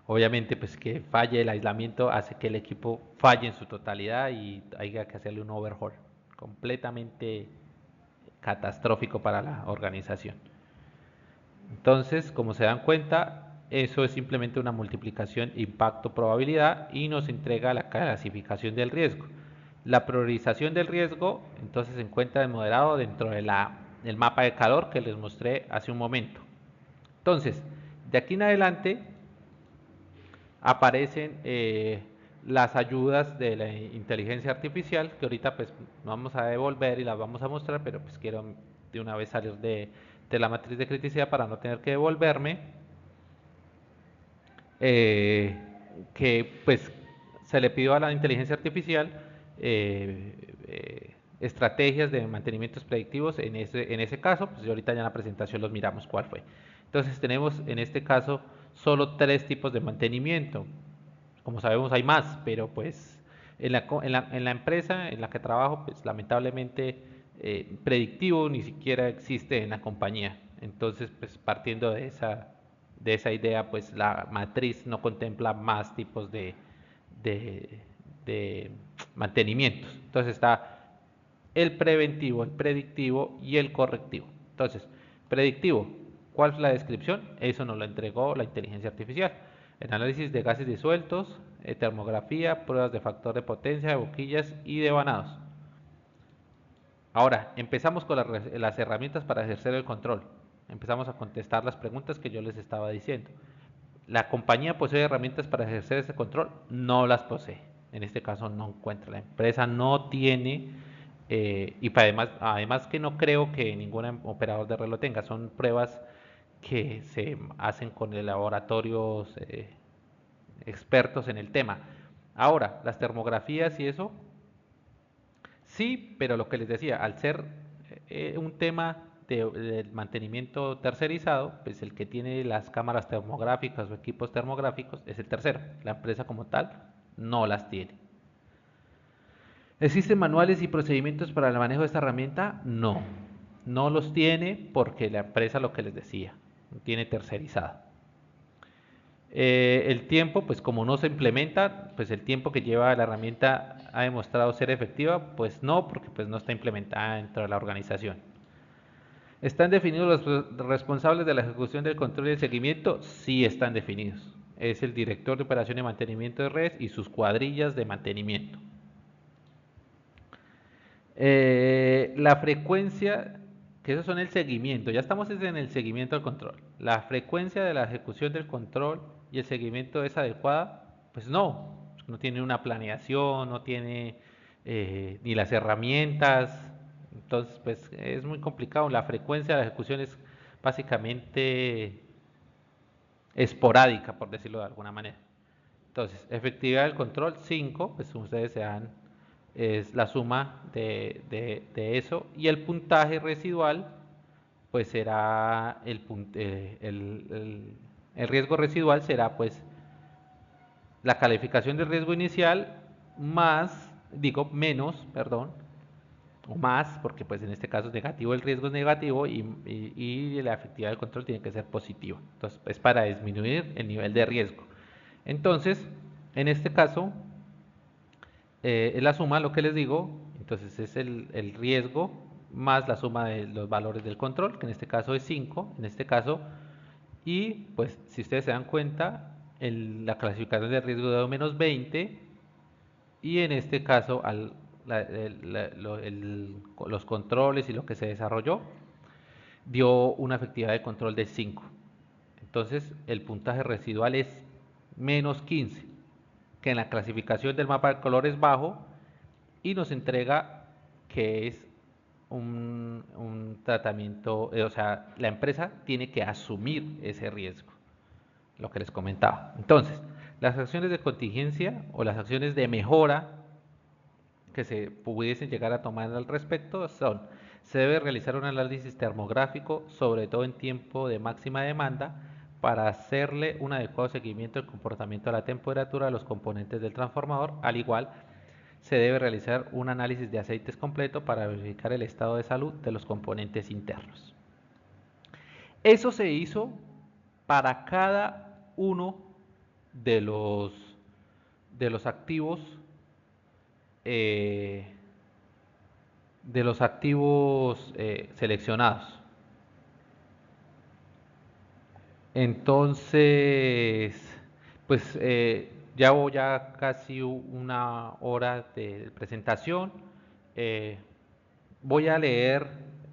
Obviamente, pues que falle el aislamiento hace que el equipo falle en su totalidad y haya que hacerle un overhaul. Completamente catastrófico para la organización. Entonces, como se dan cuenta, eso es simplemente una multiplicación impacto-probabilidad y nos entrega la clasificación del riesgo. La priorización del riesgo, entonces, se encuentra de moderado dentro del mapa de calor que les mostré hace un momento. Entonces, de aquí en adelante aparecen las ayudas de la inteligencia artificial que ahorita pues vamos a devolver y las vamos a mostrar, pero pues quiero de una vez salir de la matriz de criticidad para no tener que devolverme, que pues se le pidió a la inteligencia artificial estrategias de mantenimientos predictivos en ese caso, pues ahorita ya en la presentación los miramos cuál fue. Entonces tenemos en este caso solo tres tipos de mantenimiento. Como sabemos hay más, pero pues en la empresa en la que trabajo, pues lamentablemente predictivo ni siquiera existe en la compañía. Entonces, pues partiendo de esa idea, pues la matriz no contempla más tipos de, de mantenimientos. Entonces está el preventivo, el predictivo y el correctivo. Entonces, predictivo, ¿cuál es la descripción? Eso nos lo entregó la inteligencia artificial. El análisis de gases disueltos, termografía, pruebas de factor de potencia, de boquillas y de vanados. Ahora, empezamos con las herramientas para ejercer el control. Empezamos a contestar las preguntas que yo les estaba diciendo. ¿La compañía posee herramientas para ejercer ese control? No las posee. En este caso no encuentra. La empresa no tiene, y además que no creo que ningún operador de red lo tenga. Son pruebas que se hacen con laboratorios expertos en el tema. Ahora, las termografías y eso, sí, pero lo que les decía, al ser un tema del mantenimiento tercerizado, pues el que tiene las cámaras termográficas o equipos termográficos es el tercero. La empresa como tal no las tiene. ¿Existen manuales y procedimientos para el manejo de esta herramienta? No, no los tiene porque la empresa, lo que les decía, tiene tercerizado. El tiempo, pues como no se implementa, pues el tiempo que lleva la herramienta ha demostrado ser efectiva, pues no, porque pues no está implementada dentro de la organización. ¿Están definidos los responsables de la ejecución del control y el seguimiento? Sí están definidos. Es el director de operación y mantenimiento de redes y sus cuadrillas de mantenimiento. La frecuencia, que esos son el seguimiento, ya estamos en el seguimiento del control. La frecuencia de la ejecución del control y el seguimiento es adecuada, pues no tiene una planeación, no tiene ni las herramientas, entonces pues es muy complicado. La frecuencia de la ejecución es básicamente esporádica, por decirlo de alguna manera. Entonces, efectividad del control 5, pues ustedes se dan, es la suma de eso, y el puntaje residual, pues será el riesgo residual será pues la calificación del riesgo inicial menos, perdón, o más, porque pues en este caso es negativo, el riesgo es negativo y la efectividad del control tiene que ser positiva. Entonces, es para disminuir el nivel de riesgo. Entonces, en este caso, es la suma, lo que les digo, entonces es el riesgo más la suma de los valores del control, que en este caso es 5, en este caso, y pues si ustedes se dan cuenta, la clasificación de riesgo de menos 20, y en este caso los controles y lo que se desarrolló dio una efectividad de control de 5. Entonces el puntaje residual es menos 15, que en la clasificación del mapa de color es bajo y nos entrega que es un tratamiento, o sea, la empresa tiene que asumir ese riesgo, lo que les comentaba. Entonces, las acciones de contingencia o las acciones de mejora que se pudiesen llegar a tomar al respecto son: se debe realizar un análisis termográfico, sobre todo en tiempo de máxima demanda, para hacerle un adecuado seguimiento del comportamiento de la temperatura de los componentes del transformador. Al igual, se debe realizar un análisis de aceites completo para verificar el estado de salud de los componentes internos. Eso se hizo para cada uno de los, de los activos eh, seleccionados. Entonces, pues llevo ya casi una hora de presentación. Eh, Voy a leer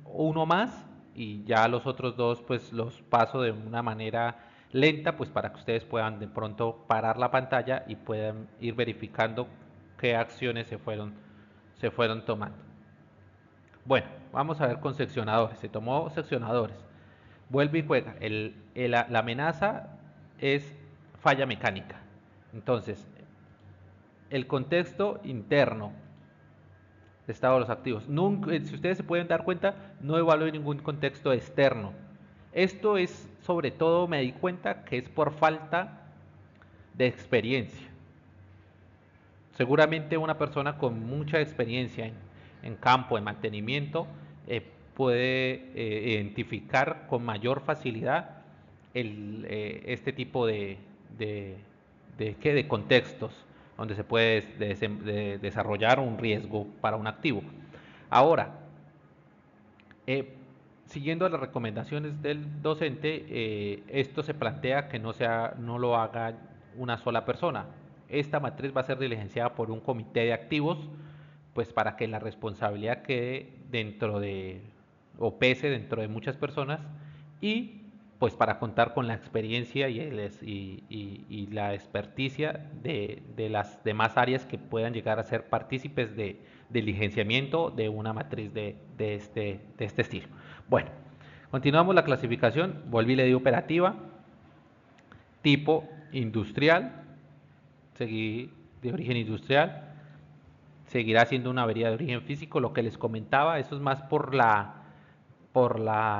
uno más y ya los otros dos pues los paso de una manera lenta, pues para que ustedes puedan de pronto parar la pantalla y puedan ir verificando qué acciones se fueron tomando. Bueno. vamos a ver con seccionadores. Se tomó seccionadores. Vuelve y juega. La amenaza es falla mecánica. Entonces, el contexto interno de estado de los activos. Nunca, si ustedes se pueden dar cuenta, no evalúe ningún contexto externo. Esto es, sobre todo, me di cuenta que es por falta de experiencia. Seguramente una persona con mucha experiencia en campo, en mantenimiento, puede identificar con mayor facilidad este tipo de contextos donde se puede desarrollar un riesgo para un activo. Ahora, eh, siguiendo las recomendaciones del docente, esto se plantea que no lo haga una sola persona. Esta matriz va a ser diligenciada por un comité de activos, pues para que la responsabilidad quede dentro de, o pese dentro de muchas personas, y pues para contar con la experiencia y la experticia de las demás áreas que puedan llegar a ser partícipes de diligenciamiento de una matriz de este estilo. Bueno, continuamos la clasificación. Volví y le di operativa, tipo industrial, seguí de origen industrial, seguirá siendo una avería de origen físico. Lo que les comentaba, eso es más por la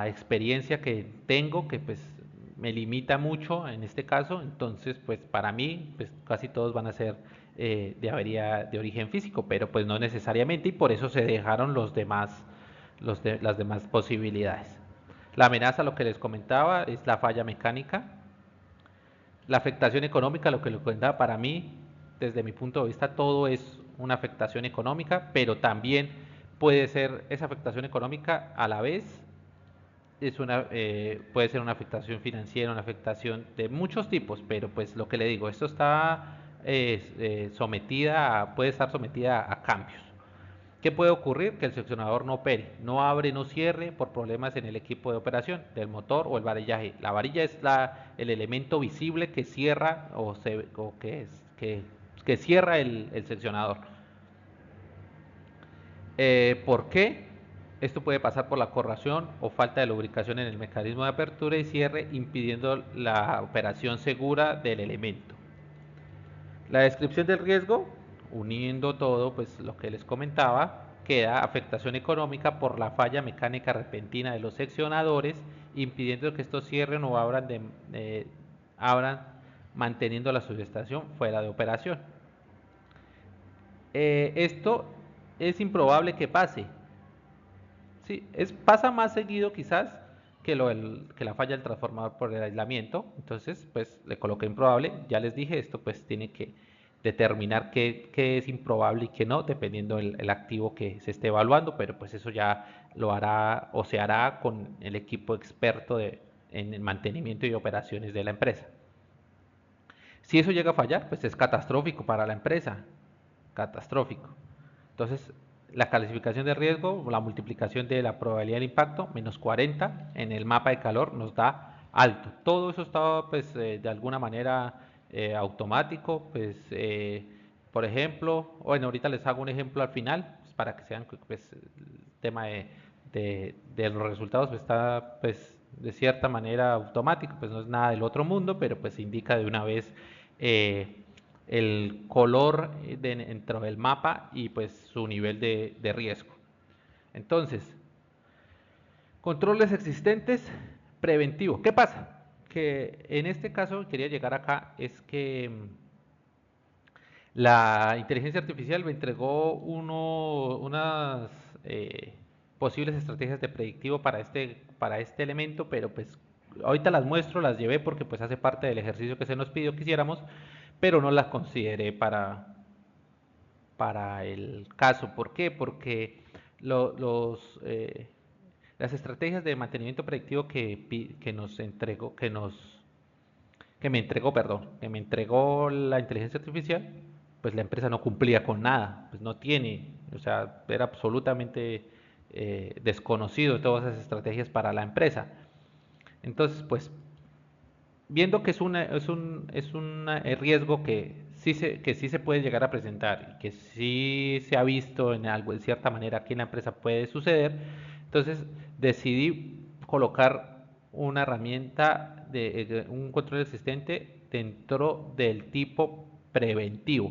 experiencia que tengo, que pues me limita mucho en este caso. Entonces, pues para mí, pues casi todos van a ser de avería de origen físico, pero pues no necesariamente, y por eso se dejaron las demás posibilidades. La amenaza, lo que les comentaba, es la falla mecánica. La afectación económica, lo que les comentaba, para mí, desde mi punto de vista, todo es una afectación económica, pero también puede ser esa afectación económica a la vez puede ser una afectación financiera, una afectación de muchos tipos, pero pues lo que le digo, esto está puede estar sometida a cambios. ¿Qué puede ocurrir? Que el seccionador no opere, no abre, no cierre por problemas en el equipo de operación del motor o el varillaje. La varilla es el elemento visible que cierra que cierra el seccionador. ¿Por qué? Esto puede pasar por la corrosión o falta de lubricación en el mecanismo de apertura y cierre, impidiendo la operación segura del elemento. La descripción del riesgo, uniendo todo, pues lo que les comentaba, queda afectación económica por la falla mecánica repentina de los seccionadores, impidiendo que estos cierren o abran manteniendo la subestación fuera de operación. Esto es improbable que pase. Sí, pasa más seguido quizás que la falla del transformador por el aislamiento. Entonces, pues le coloqué improbable. Ya les dije, esto pues tiene que determinar qué es improbable y qué no, dependiendo el activo que se esté evaluando, pero pues eso ya lo hará o se hará con el equipo experto en el mantenimiento y operaciones de la empresa. Si eso llega a fallar, pues es catastrófico para la empresa, catastrófico. Entonces, la calificación de riesgo, la multiplicación de la probabilidad del impacto, menos 40 en el mapa de calor nos da alto. Todo eso está pues de alguna manera automático, pues por ejemplo, bueno, ahorita les hago un ejemplo al final, pues, para que sean pues el tema de los resultados pues, está pues de cierta manera automático, pues no es nada del otro mundo, pero pues indica de una vez el color dentro del mapa y pues su nivel de riesgo. Entonces, controles existentes, preventivo. ¿Qué pasa? Que en este caso quería llegar acá es que la inteligencia artificial me entregó unas posibles estrategias de predictivo para este elemento, pero pues ahorita las muestro, las llevé porque pues hace parte del ejercicio que se nos pidió que hiciéramos, pero no las consideré para el caso. ¿Por qué? Porque las estrategias de mantenimiento predictivo que me entregó la inteligencia artificial, pues la empresa no cumplía con nada, pues no tiene, o sea, era absolutamente desconocido todas esas estrategias para la empresa. Entonces, pues viendo que es un riesgo que sí se puede llegar a presentar y que sí se ha visto en cierta manera aquí en la empresa puede suceder, Entonces decidí colocar una herramienta de un control existente dentro del tipo preventivo.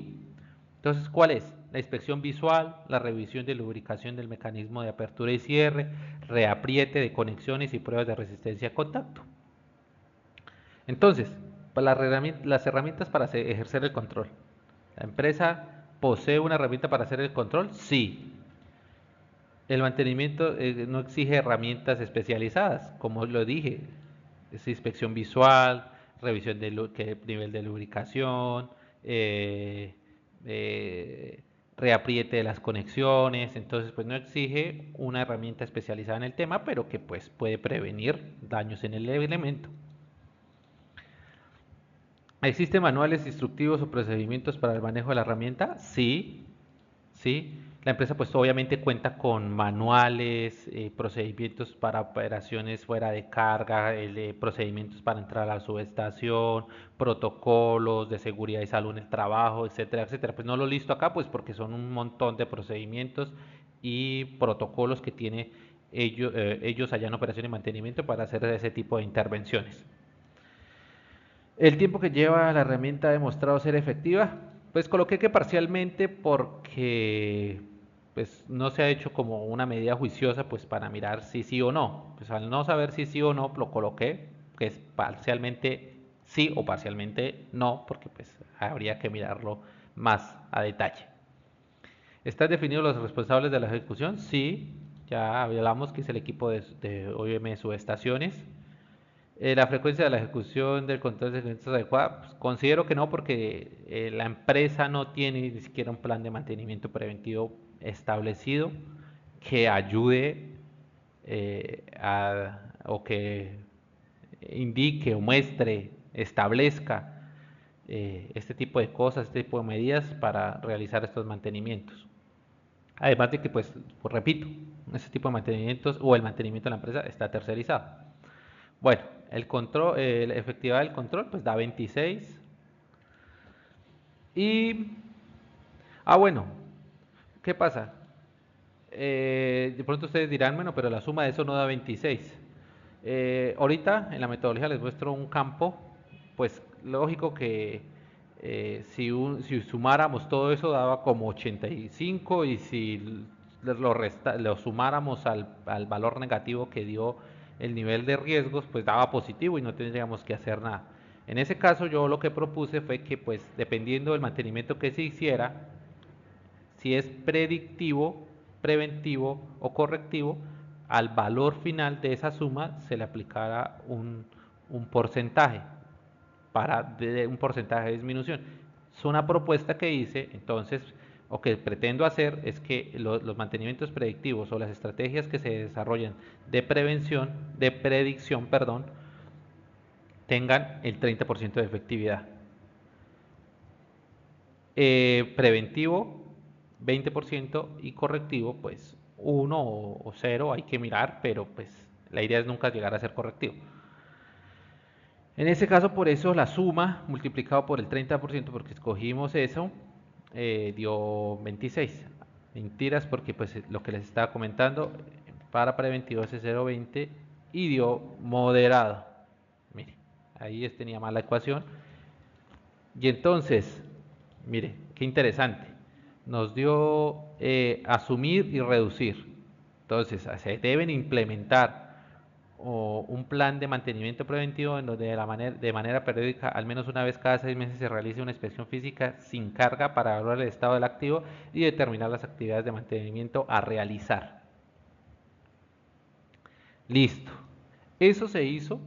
Entonces, ¿cuál es? La inspección visual, la revisión de lubricación del mecanismo de apertura y cierre, reapriete de conexiones y pruebas de resistencia a contacto. Entonces, las herramientas para ejercer el control. ¿La empresa posee una herramienta para hacer el control? Sí. El mantenimiento no exige herramientas especializadas, como lo dije, es inspección visual, revisión de nivel de lubricación, eh, eh, reapriete de las conexiones, entonces pues no exige una herramienta especializada en el tema, pero que pues puede prevenir daños en el elemento. ¿Existen manuales instructivos o procedimientos para el manejo de la herramienta? Sí, sí. La empresa pues obviamente cuenta con manuales, procedimientos para operaciones fuera de carga, procedimientos para entrar a la subestación, protocolos de seguridad y salud en el trabajo, etcétera, etcétera. Pues no lo listo acá pues porque son un montón de procedimientos y protocolos que tiene ellos allá en operación y mantenimiento para hacer ese tipo de intervenciones. El tiempo que lleva la herramienta ha demostrado ser efectiva. Pues coloqué que parcialmente porque pues no se ha hecho como una medida juiciosa pues para mirar si sí o no. Pues al no saber si sí o no lo coloqué que es parcialmente sí o parcialmente no porque pues habría que mirarlo más a detalle. ¿Están definidos los responsables de la ejecución? Sí, ya hablamos que es el equipo de OIM subestaciones. La frecuencia de la ejecución del control de segmentos adecuada, pues, considero que no porque la empresa no tiene ni siquiera un plan de mantenimiento preventivo establecido que ayude o que indique o muestre, establezca este tipo de cosas, este tipo de medidas para realizar estos mantenimientos. Además de que, pues repito, este tipo de mantenimientos o el mantenimiento de la empresa está tercerizado. Bueno, el control, la efectividad del control pues da 26. Y, bueno, ¿qué pasa? De pronto ustedes dirán, bueno, pero la suma de eso no da 26. Ahorita en la metodología les muestro un campo, pues lógico que si sumáramos todo eso daba como 85 y si lo sumáramos al valor negativo que dio el nivel de riesgos, pues daba positivo y no tendríamos que hacer nada. En ese caso yo lo que propuse fue que pues dependiendo del mantenimiento que se hiciera, si es predictivo, preventivo o correctivo, al valor final de esa suma se le aplicará un porcentaje un porcentaje de disminución. Es una propuesta que hice, entonces, o que pretendo hacer es que los mantenimientos predictivos o las estrategias que se desarrollan de prevención, de predicción, perdón, tengan el 30% de efectividad. Preventivo 20% y correctivo pues 1 o 0 hay que mirar, pero pues la idea es nunca llegar a ser correctivo. En ese caso por eso la suma multiplicado por el 30% porque escogimos eso dio 26. Mentiras porque pues lo que les estaba comentando para preventivo es 0,20 y dio moderado. Mire, ahí tenía mal la ecuación. Y entonces, mire, qué interesante. Nos dio asumir y reducir. Entonces, se deben implementar un plan de mantenimiento preventivo en donde de manera periódica, al menos una vez cada 6 meses, se realice una inspección física sin carga para evaluar el estado del activo y determinar las actividades de mantenimiento a realizar. Listo. Eso se hizo,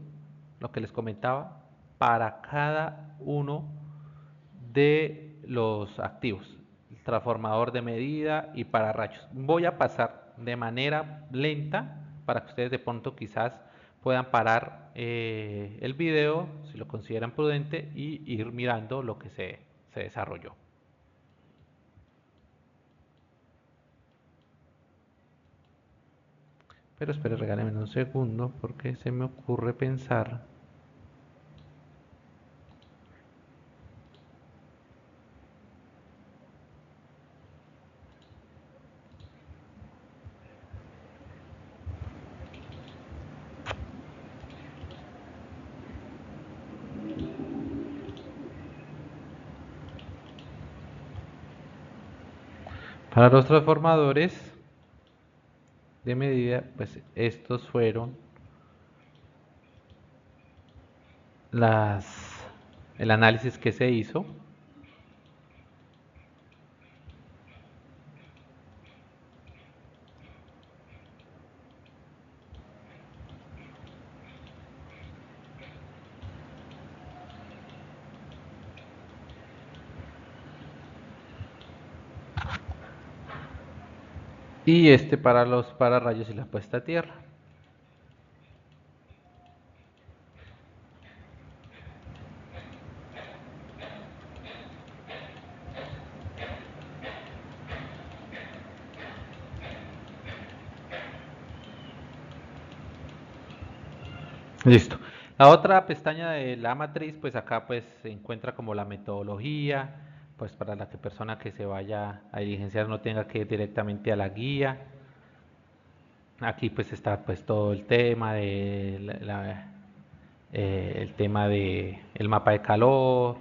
lo que les comentaba, para cada uno de los activos, el transformador de medida y pararrayos. Voy a pasar de manera lenta para que ustedes de pronto quizás puedan parar el video si lo consideran prudente y ir mirando lo que se desarrolló. Pero espere, regálenme un segundo porque se me ocurre pensar. Para los transformadores de medida, pues estos fueron las, el análisis que se hizo. Y este para los pararrayos y la puesta a tierra. Listo. La otra pestaña de la matriz, pues acá pues se encuentra como la metodología, pues para la que persona que se vaya a diligenciar no tenga que ir directamente a la guía. Aquí pues está pues todo el tema de el tema de el mapa de calor,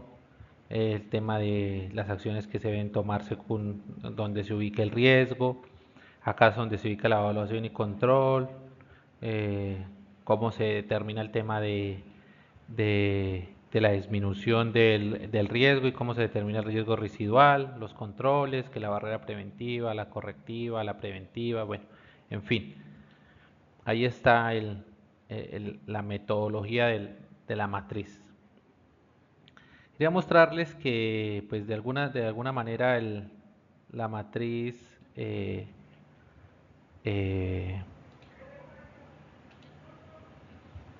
el tema de las acciones que se deben tomar según donde se ubique el riesgo. Acá es donde se ubica la evaluación y control, eh, cómo se determina el tema de la disminución del riesgo y cómo se determina el riesgo residual, los controles, que la barrera preventiva, la correctiva, la preventiva, bueno, en fin. Ahí está la metodología de la matriz. Quería mostrarles que pues de alguna manera la matriz eh,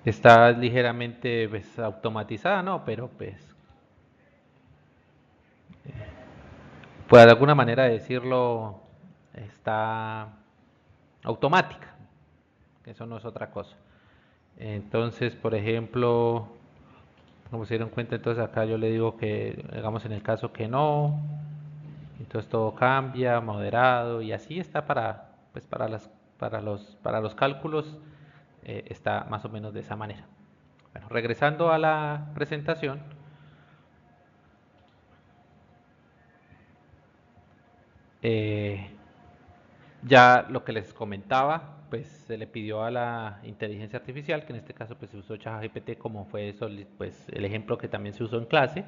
está ligeramente pues, automatizada, ¿no? Pero pues de alguna manera decirlo, está automática, que eso no es otra cosa. Entonces, por ejemplo, como se dieron cuenta, entonces acá yo le digo que, digamos en el caso que no, entonces todo cambia, moderado, y así está pues para los cálculos, está más o menos de esa manera. Bueno, regresando a la presentación, eh, ya lo que les comentaba, pues se le pidió a la inteligencia artificial, que en este caso pues se usó ChatGPT como fue pues, el ejemplo que también se usó en clase.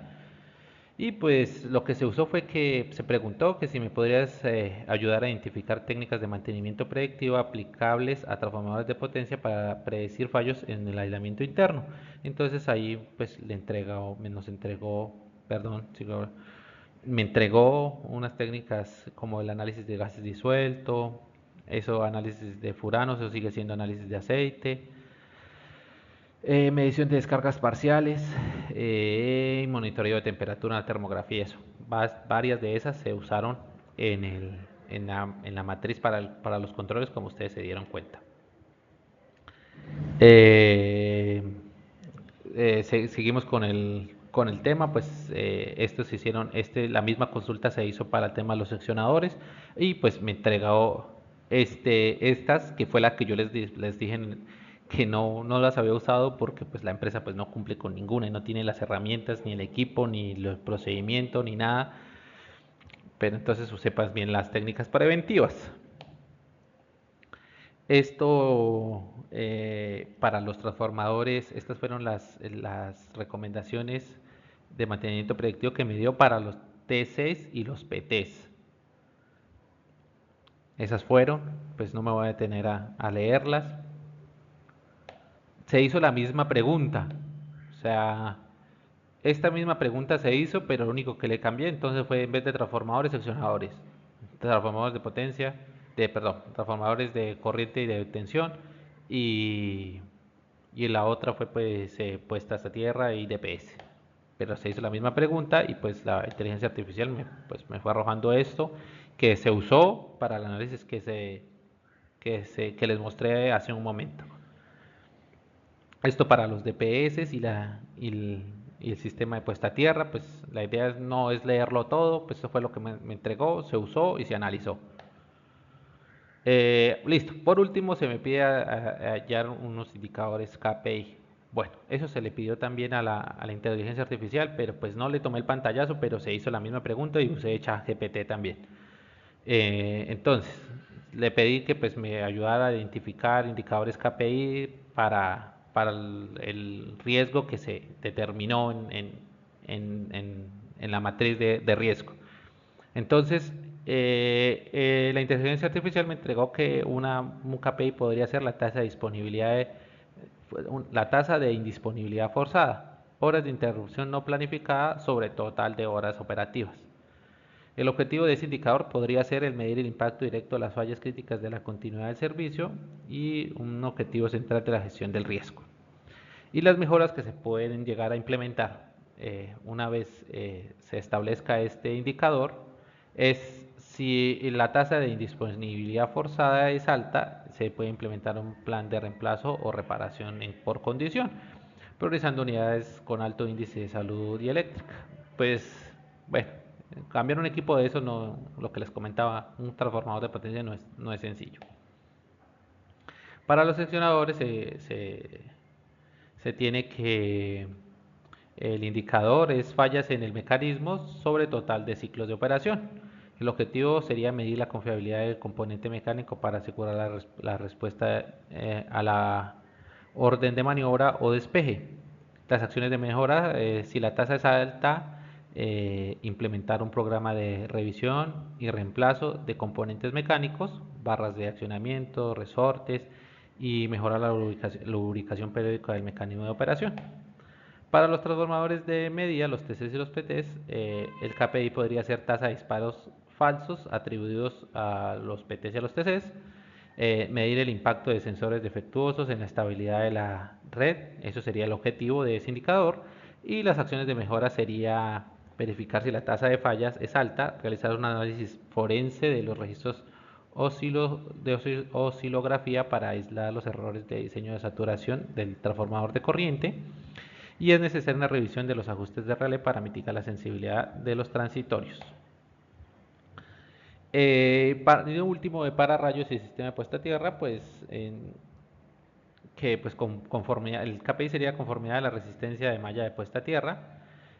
Y pues lo que se usó fue que se preguntó que si me podrías ayudar a identificar técnicas de mantenimiento predictivo aplicables a transformadores de potencia para predecir fallos en el aislamiento interno. Entonces ahí pues nos entregó, perdón, me entregó unas técnicas como el análisis de gases disuelto, eso análisis de furano, eso sigue siendo análisis de aceite, medición de descargas parciales, monitoreo de temperatura, termografía, eso. Varias de esas se usaron en la matriz para los controles, como ustedes se dieron cuenta. Eh, seguimos con el tema, pues estos se hicieron, la misma consulta se hizo para el tema de los seccionadores y pues me entregó estas, que fue la que yo les dije que no las había usado porque pues la empresa pues no cumple con ninguna y no tiene las herramientas, ni el equipo, ni el procedimiento, ni nada, pero entonces sepas bien las técnicas preventivas. Esto para los transformadores, estas fueron las recomendaciones de mantenimiento predictivo que me dio para los TCs y los PTs. Esas fueron, pues no me voy a detener a leerlas. Se hizo la misma pregunta, o sea, esta misma pregunta se hizo, pero lo único que le cambié entonces fue en vez de transformadores, seccionadores. Transformadores de potencia, perdón, transformadores de corriente y de tensión y, y la otra fue pues puestas a tierra y DPS. Pero se hizo la misma pregunta y pues la inteligencia artificial pues, me fue arrojando esto que se usó para el análisis que les mostré hace un momento. Esto para los DPS y el sistema de puesta a tierra, pues la idea no es leerlo todo, pues eso fue lo que me entregó, se usó y se analizó. Listo, por último se me pide hallar unos indicadores KPI. Bueno, eso se le pidió también a la inteligencia artificial, pero pues no le tomé el pantallazo, pero se hizo la misma pregunta y usé ChatGPT también. Entonces, le pedí que pues me ayudara a identificar indicadores KPI para el riesgo que se determinó en la matriz de riesgo. Entonces, la inteligencia artificial me entregó que un KPI podría ser la tasa de disponibilidad la tasa de indisponibilidad forzada, horas de interrupción no planificada sobre total de horas operativas. El objetivo de ese indicador podría ser el medir el impacto directo de las fallas críticas de la continuidad del servicio y un objetivo central de la gestión del riesgo. Y las mejoras que se pueden llegar a implementar una vez se establezca este indicador es si la tasa de indisponibilidad forzada es alta, se puede implementar un plan de reemplazo o reparación por condición, priorizando unidades con alto índice de salud y eléctrica. Pues bueno, cambiar un equipo de eso, no, lo que les comentaba, un transformador de potencia no es sencillo. Para los seccionadores se tiene que el indicador es fallas en el mecanismo sobre total de ciclos de operación. El objetivo sería medir la confiabilidad del componente mecánico para asegurar la respuesta a la orden de maniobra o despeje. Las acciones de mejora, si la tasa es alta, implementar un programa de revisión y reemplazo de componentes mecánicos, barras de accionamiento, resortes y mejorar la lubricación periódica del mecanismo de operación. Para los transformadores de medida, los TCs y los PTs, el KPI podría ser tasa de disparos falsos atribuidos a los PTs y a los TCs, medir el impacto de sensores defectuosos en la estabilidad de la red, eso sería el objetivo de ese indicador, y las acciones de mejora sería verificar si la tasa de fallas es alta, realizar un análisis forense de los registros de oscilografía para aislar los errores de diseño de saturación del transformador de corriente, y es necesaria una revisión de los ajustes de relé para mitigar la sensibilidad de los transitorios. Y último, de pararrayos y sistema de puesta a tierra, pues que pues conformidad, el KPI sería conformidad a la resistencia de malla de puesta a tierra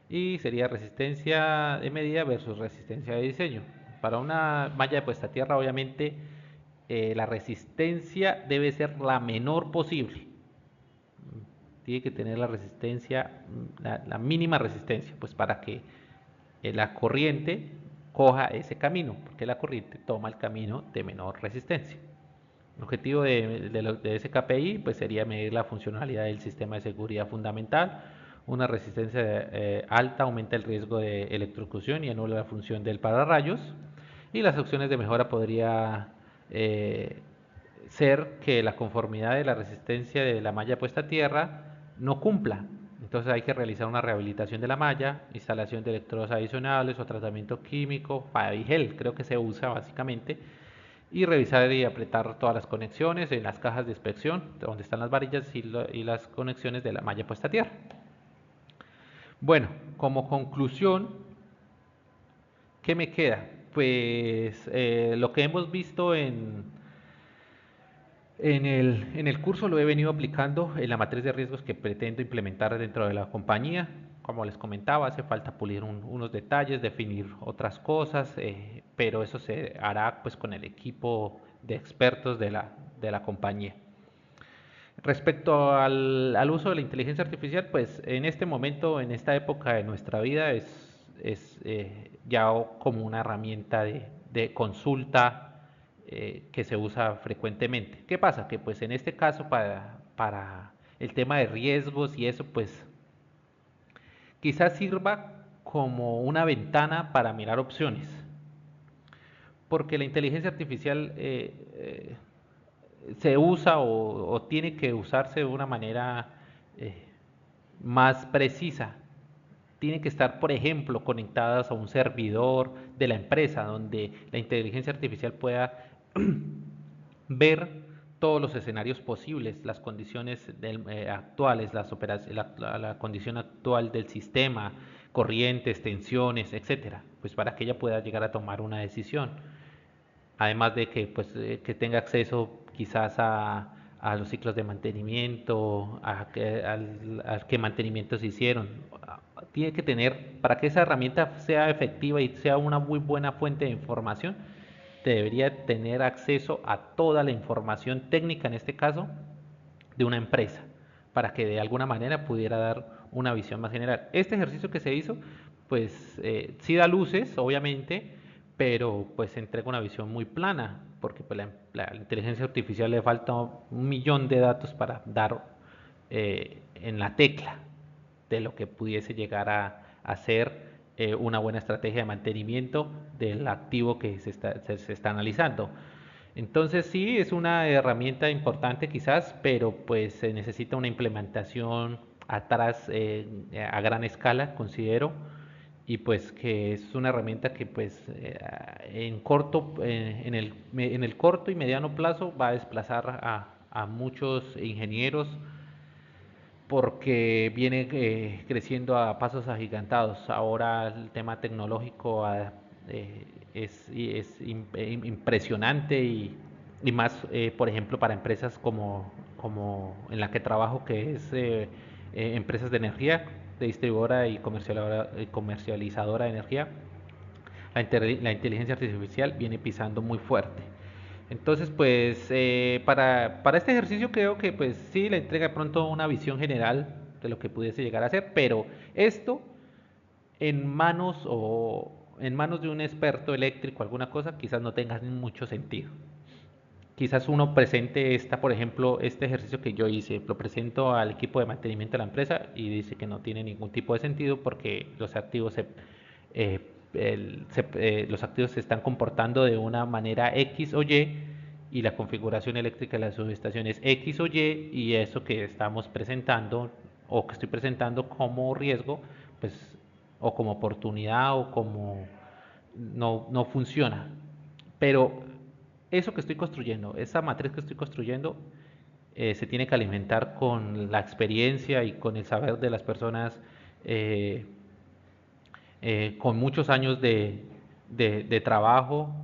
y sería resistencia de medida versus resistencia de diseño. Para una malla de puesta a tierra, obviamente, la resistencia debe ser la menor posible. Tiene que tener la resistencia, la mínima resistencia, pues para que la corriente coja ese camino, porque la corriente toma el camino de menor resistencia. El objetivo de ese KPI pues, sería medir la funcionalidad del sistema de seguridad fundamental. Una resistencia alta aumenta el riesgo de electrocución y anula la función del pararrayos. Y las opciones de mejora podría ser que la conformidad de la resistencia de la malla puesta a tierra no cumpla. Entonces hay que realizar una rehabilitación de la malla, instalación de electrodos adicionales o tratamiento químico, Fabigel creo que se usa básicamente, y revisar y apretar todas las conexiones en las cajas de inspección, donde están las varillas y las conexiones de la malla puesta a tierra. Bueno, como conclusión, ¿qué me queda? Pues lo que hemos visto en el curso lo he venido aplicando en la matriz de riesgos que pretendo implementar dentro de la compañía. Como les comentaba, hace falta pulir unos detalles, definir otras cosas, pero eso se hará pues con el equipo de expertos de la compañía. Respecto al uso de la inteligencia artificial, pues en este momento, en esta época de nuestra vida, es ya como una herramienta de consulta que se usa frecuentemente. ¿Qué pasa? Que pues en este caso para el tema de riesgos y eso, pues quizás sirva como una ventana para mirar opciones, porque la inteligencia artificial se usa o tiene que usarse de una manera eh, más precisa. Tienen que estar, por ejemplo, conectadas a un servidor de la empresa donde la inteligencia artificial pueda ver todos los escenarios posibles, las condiciones actuales, la condición actual del sistema, corrientes, tensiones, etcétera, pues para que ella pueda llegar a tomar una decisión. Además de que, pues, que tenga acceso quizás a los ciclos de mantenimiento, a qué mantenimientos se hicieron. Tiene que tener, para que esa herramienta sea efectiva y sea una muy buena fuente de información, debería tener acceso a toda la información técnica, en este caso, de una empresa, para que de alguna manera pudiera dar una visión más general. Este ejercicio que se hizo, pues sí da luces, obviamente, pero pues entrega una visión muy plana, porque pues, la inteligencia artificial le falta 1 millón de datos para dar en la tecla de lo que pudiese llegar a ser una buena estrategia de mantenimiento del activo que se está analizando. Entonces sí, es una herramienta importante quizás, pero pues se necesita una implementación atrás a gran escala, considero, y pues que es una herramienta que pues en el corto y mediano plazo va a desplazar a muchos ingenieros porque viene creciendo a pasos agigantados. Ahora el tema tecnológico es impresionante y más, por ejemplo, para empresas como en la que trabajo, que es empresas de energía, de distribuidora y comercializadora de energía. La inteligencia artificial viene pisando muy fuerte. Entonces, pues para este ejercicio creo que pues sí le entrega de pronto una visión general de lo que pudiese llegar a ser, pero esto en manos de un experto eléctrico, alguna cosa, quizás no tenga mucho sentido. Quizás uno presente por ejemplo, este ejercicio que yo hice, lo presento al equipo de mantenimiento de la empresa y dice que no tiene ningún tipo de sentido porque los activos se están comportando de una manera X o y la configuración eléctrica de la subestación es X o y eso que estamos presentando o que estoy presentando como riesgo, pues o como oportunidad o como no funciona. Pero eso que estoy construyendo, esa matriz que estoy construyendo, se tiene que alimentar con la experiencia y con el saber de las personas eh, con muchos años de trabajo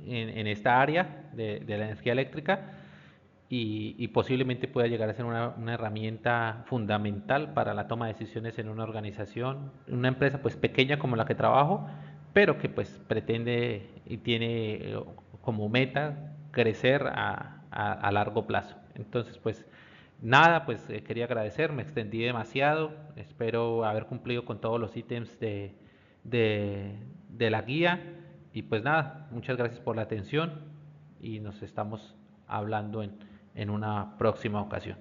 en esta área de la energía eléctrica y posiblemente pueda llegar a ser una herramienta fundamental para la toma de decisiones en una organización, una empresa pues pequeña como la que trabajo, pero que pues pretende y tiene como meta crecer a largo plazo. Entonces pues nada, pues quería agradecer, me extendí demasiado, espero haber cumplido con todos los ítems de la guía y pues nada, muchas gracias por la atención y nos estamos hablando en una próxima ocasión.